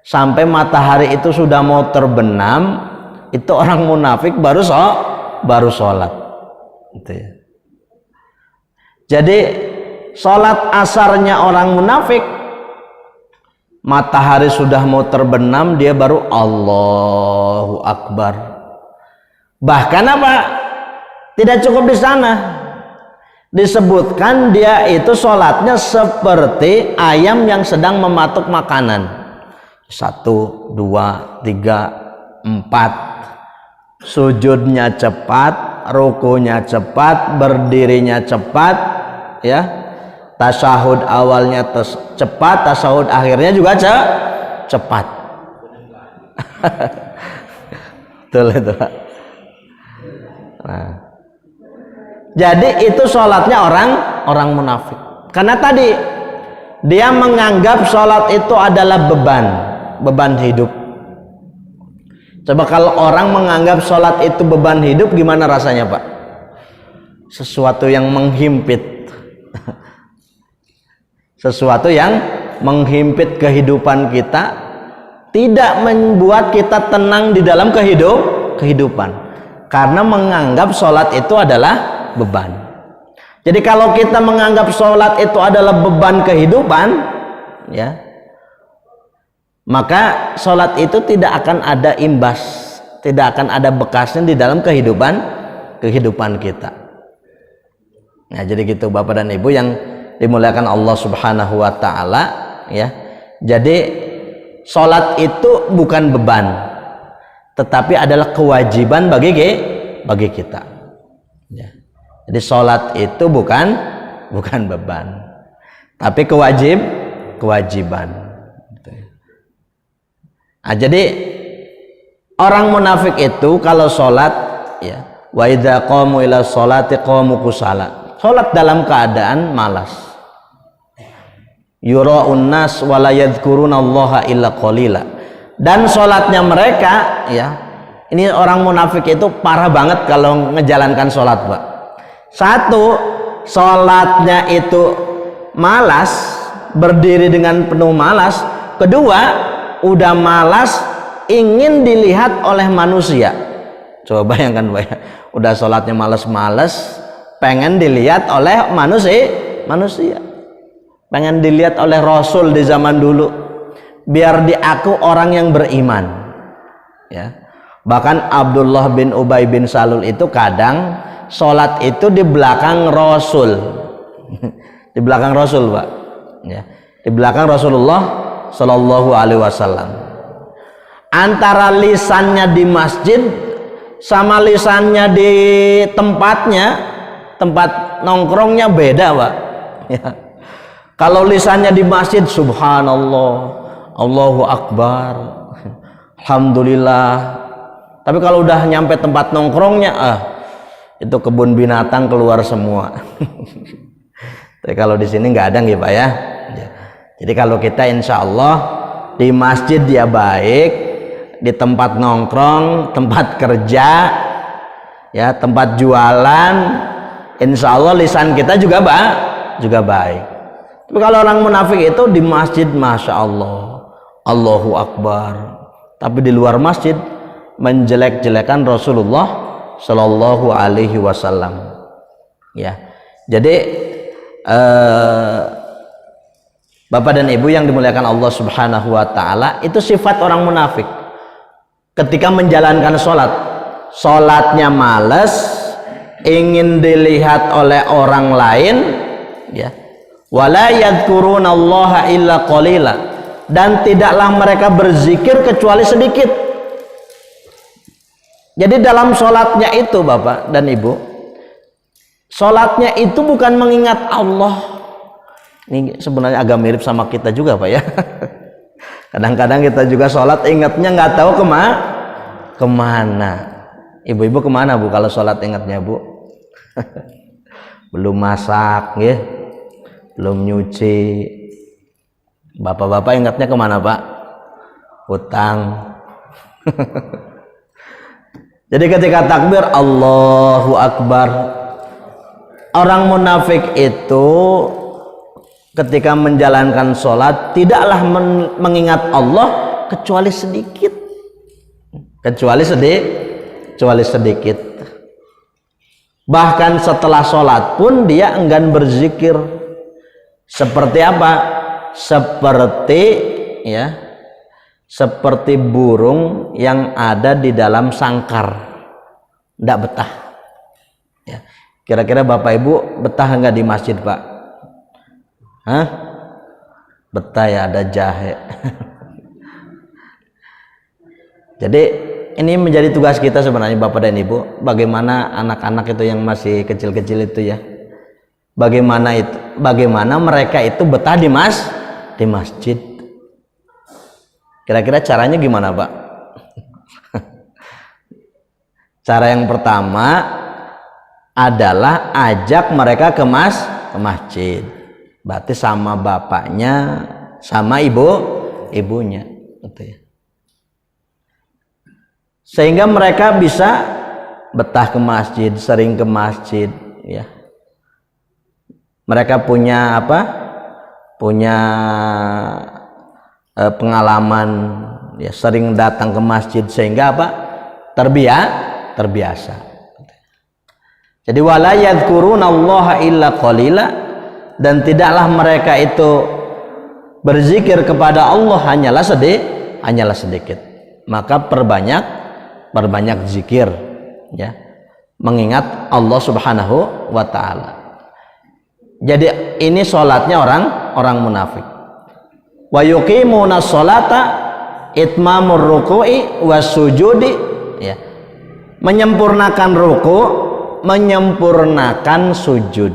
sampai matahari itu sudah mau terbenam, itu orang munafik baru sholat gitu ya. Jadi sholat asarnya orang munafik, matahari sudah mau terbenam, dia baru Allahu Akbar. Bahkan apa? Tidak cukup di sana, disebutkan dia itu sholatnya seperti ayam yang sedang mematuk makanan. 1, 2, 3, 4. Sujudnya cepat, rukunya cepat, berdirinya cepat, ya. Tasyahud awalnya cepat, tasyahud akhirnya juga cepat. Betul itu. Nah, jadi itu sholatnya orang munafik. Karena tadi dia menganggap sholat itu adalah beban hidup. Coba kalau orang menganggap sholat itu beban hidup, gimana rasanya, Pak? Sesuatu yang menghimpit. Sesuatu yang menghimpit kehidupan kita, tidak membuat kita tenang di dalam kehidupan, karena menganggap sholat itu adalah beban. Jadi kalau kita menganggap sholat itu adalah beban kehidupan, ya, maka sholat itu tidak akan ada imbas, tidak akan ada bekasnya di dalam kehidupan kita. Nah, jadi gitu Bapak dan Ibu yang dimuliakan Allah Subhanahu wa taala, ya. Jadi salat itu bukan beban, tetapi adalah kewajiban bagi kita, ya. Jadi salat itu bukan beban, tapi kewajiban. Nah, jadi orang munafik itu kalau salat, ya, wa idza qamu ila sholati qamu kusala, salat dalam keadaan malas. Yura'un nas wa la yadhkurunallaha illa qalila. Dan sholatnya mereka, ya, ini orang munafik itu parah banget kalau ngejalankan sholat, Pak. Satu, sholatnya itu malas, berdiri dengan penuh malas. Kedua, udah malas, ingin dilihat oleh manusia. Coba bayangkan, Pak, ya, udah sholatnya malas-malas, pengen dilihat oleh manusia, pengen dilihat oleh Rasul di zaman dulu, biar diaku orang yang beriman, ya. Bahkan Abdullah bin Ubay bin Salul itu kadang sholat itu di belakang Rasul. Di belakang Rasul, Pak, ya, di belakang Rasulullah Shallallahu Alaihi Wasallam. Antara lisannya di masjid sama lisannya di tempat nongkrongnya beda, Pak, ya. Kalau lisannya di masjid subhanallah, Allahu Akbar, alhamdulillah. Tapi kalau udah nyampe tempat nongkrongnya, itu kebun binatang keluar semua. Tapi kalau di sini nggak ada, nggih, Pak, ya. Jadi kalau kita insya Allah di masjid dia baik, di tempat nongkrong, tempat kerja, ya, tempat jualan, insya Allah lisan kita juga baik. Tapi kalau orang munafik itu di masjid masya Allah, Allahu Akbar, tapi di luar masjid menjelek-jelekan Rasulullah Shallallahu Alaihi Wasallam, ya. Jadi Bapak dan Ibu yang dimuliakan Allah Subhanahu wa taala, itu sifat orang munafik. Ketika menjalankan sholatnya males, ingin dilihat oleh orang lain, ya. Wala yadhkurunallaha illa qalila, dan tidaklah mereka berzikir kecuali sedikit. Jadi dalam sholatnya itu Bapak dan Ibu, sholatnya itu bukan mengingat Allah. Ini sebenarnya agak mirip sama kita juga, Pak, ya. Kadang-kadang kita juga sholat ingatnya nggak tahu kemana. Ibu-ibu kemana, Bu, kalau sholat ingatnya, Bu? Belum masak, ya, belum nyuci. Bapak-bapak ingatnya kemana, Pak? Hutang. Jadi ketika takbir Allahu Akbar, orang munafik itu ketika menjalankan sholat tidaklah mengingat Allah kecuali sedikit, kecuali sedikit. Bahkan setelah sholat pun dia enggan berzikir. Seperti apa? Seperti burung yang ada di dalam sangkar, tidak betah. Ya. Kira-kira Bapak Ibu betah enggak di masjid, Pak? Hah? Betah ya, ada jahe. Jadi ini menjadi tugas kita sebenarnya Bapak dan Ibu, bagaimana anak-anak itu yang masih kecil-kecil itu ya, bagaimana mereka itu betah di masjid. Kira-kira caranya gimana, Pak? Cara yang pertama adalah ajak mereka ke masjid. Berarti sama bapaknya, sama ibunya, gitu ya. Sehingga mereka bisa betah ke masjid, sering ke masjid, ya. Mereka punya apa? Punya pengalaman, ya, sering datang ke masjid sehingga apa? Terbiasa. Jadi wala yadhkurunallaha illa qalila, dan tidaklah mereka itu berzikir kepada Allah hanyalah sedikit. Maka perbanyak zikir, ya, mengingat Allah Subhanahu wa taala. Jadi ini sholatnya orang munafik. Wa yuqimuna sholata itmamur ruku'i wasujudi, ya, menyempurnakan ruku, menyempurnakan sujud,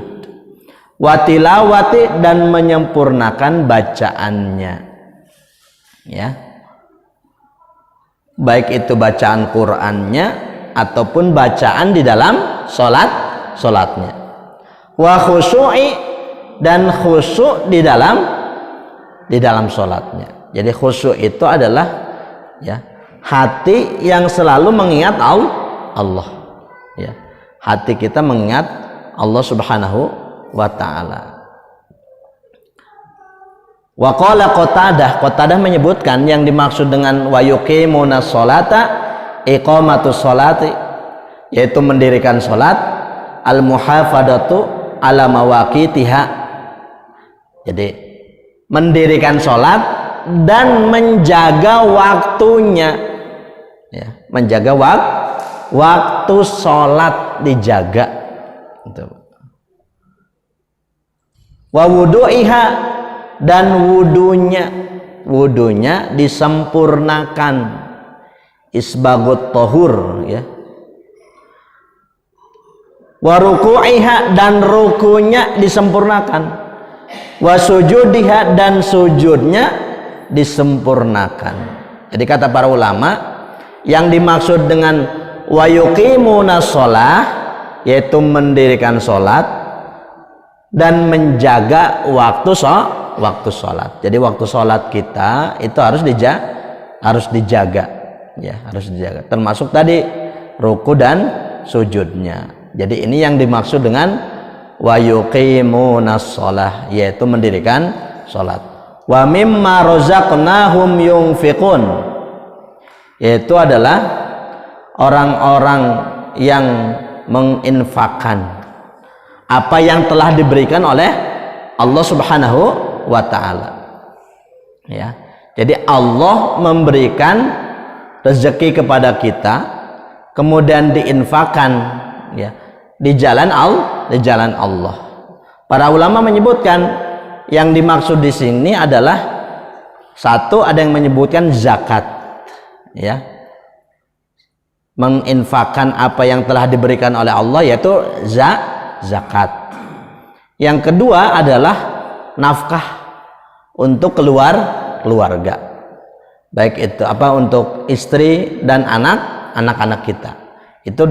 watilawati, dan menyempurnakan bacaannya, ya, baik itu bacaan Qur'annya ataupun bacaan di dalam sholatnya. Wa khusyu'i, dan khusyuk di dalam sholatnya. Jadi khusyuk itu adalah, ya, hati yang selalu mengingat Allah, ya, hati kita mengingat Allah Subhanahu wa ta'ala. Wa qala Qatadah menyebutkan yang dimaksud dengan wa yuqimuna sholata iqamatus sholati, yaitu mendirikan sholat, al muhafadatu ala mawaqitiha. Jadi mendirikan sholat dan menjaga waktunya, ya, menjaga waktu sholat dijaga, gitu. Wa wudu'iha, dan wudunya disempurnakan, isbagut tohur, ya. Wa ruku'iha, dan rukunya disempurnakan. Wa sujudiha, dan sujudnya disempurnakan. Jadi kata para ulama, yang dimaksud dengan wa yuqimuna sholah, yaitu mendirikan sholat dan menjaga waktu sholat. Jadi waktu sholat kita itu harus dijaga, ya, harus dijaga. Termasuk tadi ruku dan sujudnya. Jadi ini yang dimaksud dengan wa yuqimunas shalah, yaitu mendirikan salat. Wa mimma razaqnahum yunfiqun, yaitu adalah orang-orang yang menginfakkan apa yang telah diberikan oleh Allah Subhanahu wa taala, ya. Jadi Allah memberikan rezeki kepada kita, kemudian diinfakkan, ya, di jalan Allah. Para ulama menyebutkan yang dimaksud di sini adalah satu, ada yang menyebutkan zakat, ya, menginfakkan apa yang telah diberikan oleh Allah, yaitu zakat. Yang kedua adalah nafkah untuk keluarga, baik itu untuk istri dan anak-anak kita. Itu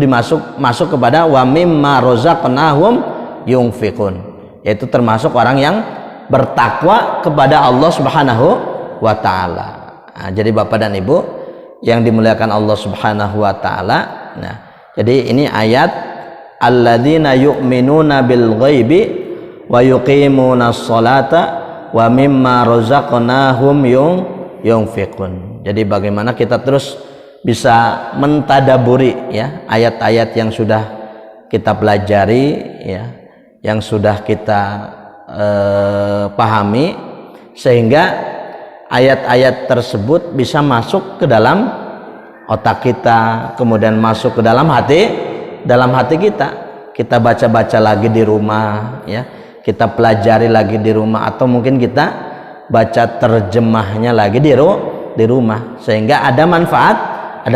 masuk kepada wa mimma razaqnahum yunfiqun, yaitu termasuk orang yang bertakwa kepada Allah Subhanahu wa taala. Nah, jadi Bapak dan Ibu, yang dimuliakan Allah Subhanahu wa taala. Nah, jadi ini ayat alladzina yu'minuna bil ghaibi wa yuqimunas sholata wa mimma razaqnahum yunfiqun. Jadi bagaimana kita terus bisa mentadaburi ya ayat-ayat yang sudah kita pelajari ya, yang sudah kita pahami, sehingga ayat-ayat tersebut bisa masuk ke dalam otak kita, kemudian masuk ke dalam hati kita. Kita baca-baca lagi di rumah ya, kita pelajari lagi di rumah, atau mungkin kita baca terjemahnya lagi di rumah, sehingga ada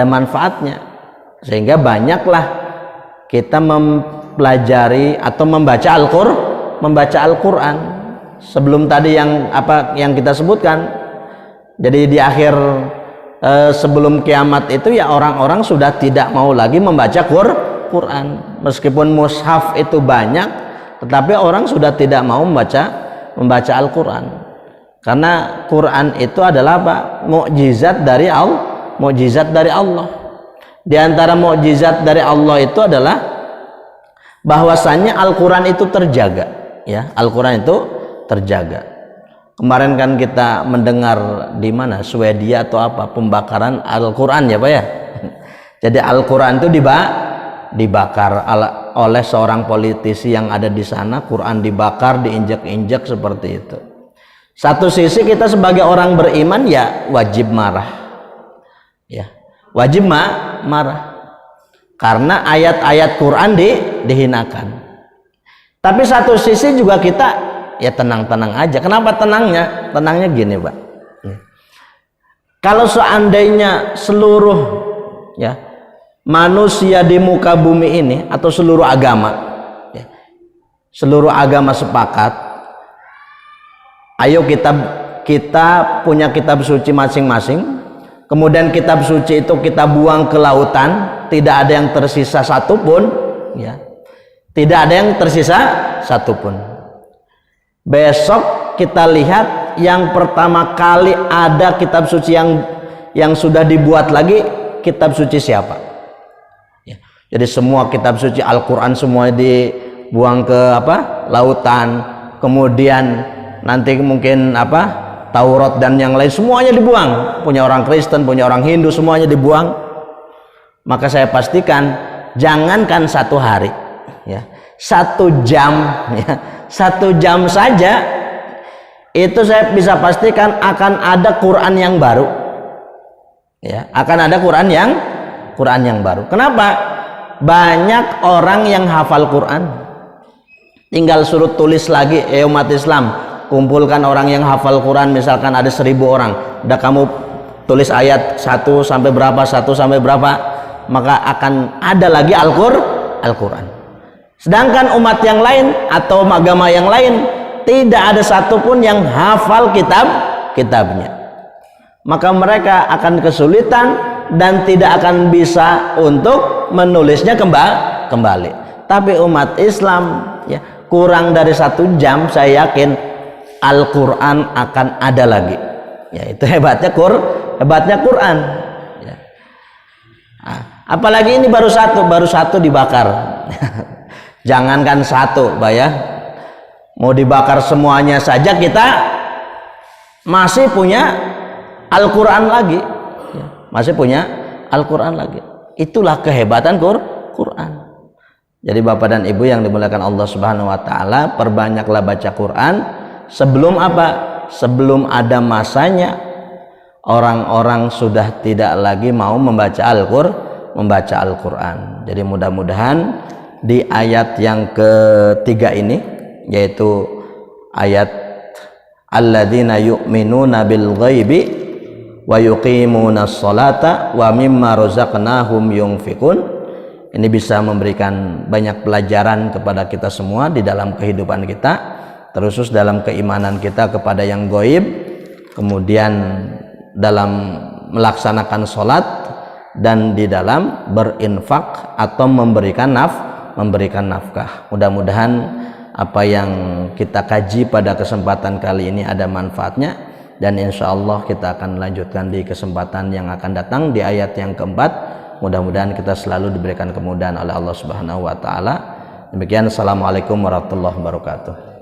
manfaatnya, sehingga banyaklah kita mempelajari atau membaca Al-Qur'an sebelum tadi yang kita sebutkan. Jadi di akhir sebelum kiamat itu ya orang-orang sudah tidak mau lagi membaca Quran. Meskipun mushaf itu banyak, tetapi orang sudah tidak mau membaca Al-Qur'an. Karena Quran itu adalah apa? Mukjizat dari Allah. Di antara mukjizat dari Allah itu adalah bahwasannya Al-Qur'an itu terjaga. Ya, Al-Qur'an itu terjaga. Kemarin kan kita mendengar di mana, Swedia atau apa, pembakaran Al-Qur'an ya Pak ya. Jadi Al-Qur'an itu dibakar oleh seorang politisi yang ada di sana. Quran dibakar, diinjak-injak seperti itu. Satu sisi kita sebagai orang beriman ya wajib marah. Ya, wajib marah. Karena ayat-ayat Quran dihinakan. Tapi satu sisi juga kita ya tenang-tenang aja. Kenapa tenangnya? Tenangnya gini Pak. Kalau seandainya seluruh ya manusia di muka bumi ini atau seluruh agama ya, seluruh agama sepakat, ayo kita punya kitab suci masing-masing, kemudian kitab suci itu kita buang ke lautan, tidak ada yang tersisa satupun ya, tidak ada yang tersisa satupun. Besok kita lihat yang pertama kali ada kitab suci yang sudah dibuat lagi, kitab suci siapa ya. Jadi semua kitab suci Al-Quran semua dibuang ke lautan, kemudian nanti mungkin Taurat dan yang lain semuanya dibuang, punya orang Kristen, punya orang Hindu, semuanya dibuang. Maka saya pastikan jangankan 1 hari ya, 1 jam ya, 1 jam saja itu saya bisa pastikan akan ada Quran yang baru ya, akan ada Quran yang baru. Kenapa? Banyak orang yang hafal Quran, tinggal suruh tulis lagi. Umat Islam, kumpulkan orang yang hafal Quran, misalkan ada 1000 orang, udah kamu tulis ayat 1 sampai berapa, maka akan ada lagi Al-Quran. Sedangkan umat yang lain atau agama yang lain tidak ada satupun yang hafal kitabnya. Maka mereka akan kesulitan dan tidak akan bisa untuk menulisnya kembali. Tapi umat Islam ya, kurang dari 1 jam saya yakin Al-Quran akan ada lagi ya. Itu hebatnya Quran ya. Apalagi ini baru satu dibakar. Jangankan 1 Pak ya, mau dibakar semuanya saja kita masih punya Al-Quran lagi ya. Masih punya Al-Quran lagi. Itulah kehebatan Quran. Jadi Bapak dan Ibu yang dimuliakan Allah Subhanahu wa taala, perbanyaklah baca Quran. Sebelum sebelum ada masanya orang-orang sudah tidak lagi mau membaca Al-Quran. Jadi mudah-mudahan di ayat yang ketiga ini, yaitu ayat alladzina yu'minuna bil ghaibi wa yuqimunas sholata wa mimma razaqnahum yunfiqun, ini bisa memberikan banyak pelajaran kepada kita semua di dalam kehidupan kita, terkhusus dalam keimanan kita kepada yang gaib, kemudian dalam melaksanakan sholat, dan di dalam berinfak atau memberikan nafkah. Mudah-mudahan apa yang kita kaji pada kesempatan kali ini ada manfaatnya, dan insya Allah kita akan melanjutkan di kesempatan yang akan datang di ayat yang keempat. Mudah-mudahan kita selalu diberikan kemudahan oleh Allah Subhanahu wa taala. Demikian, assalamualaikum warahmatullahi wabarakatuh.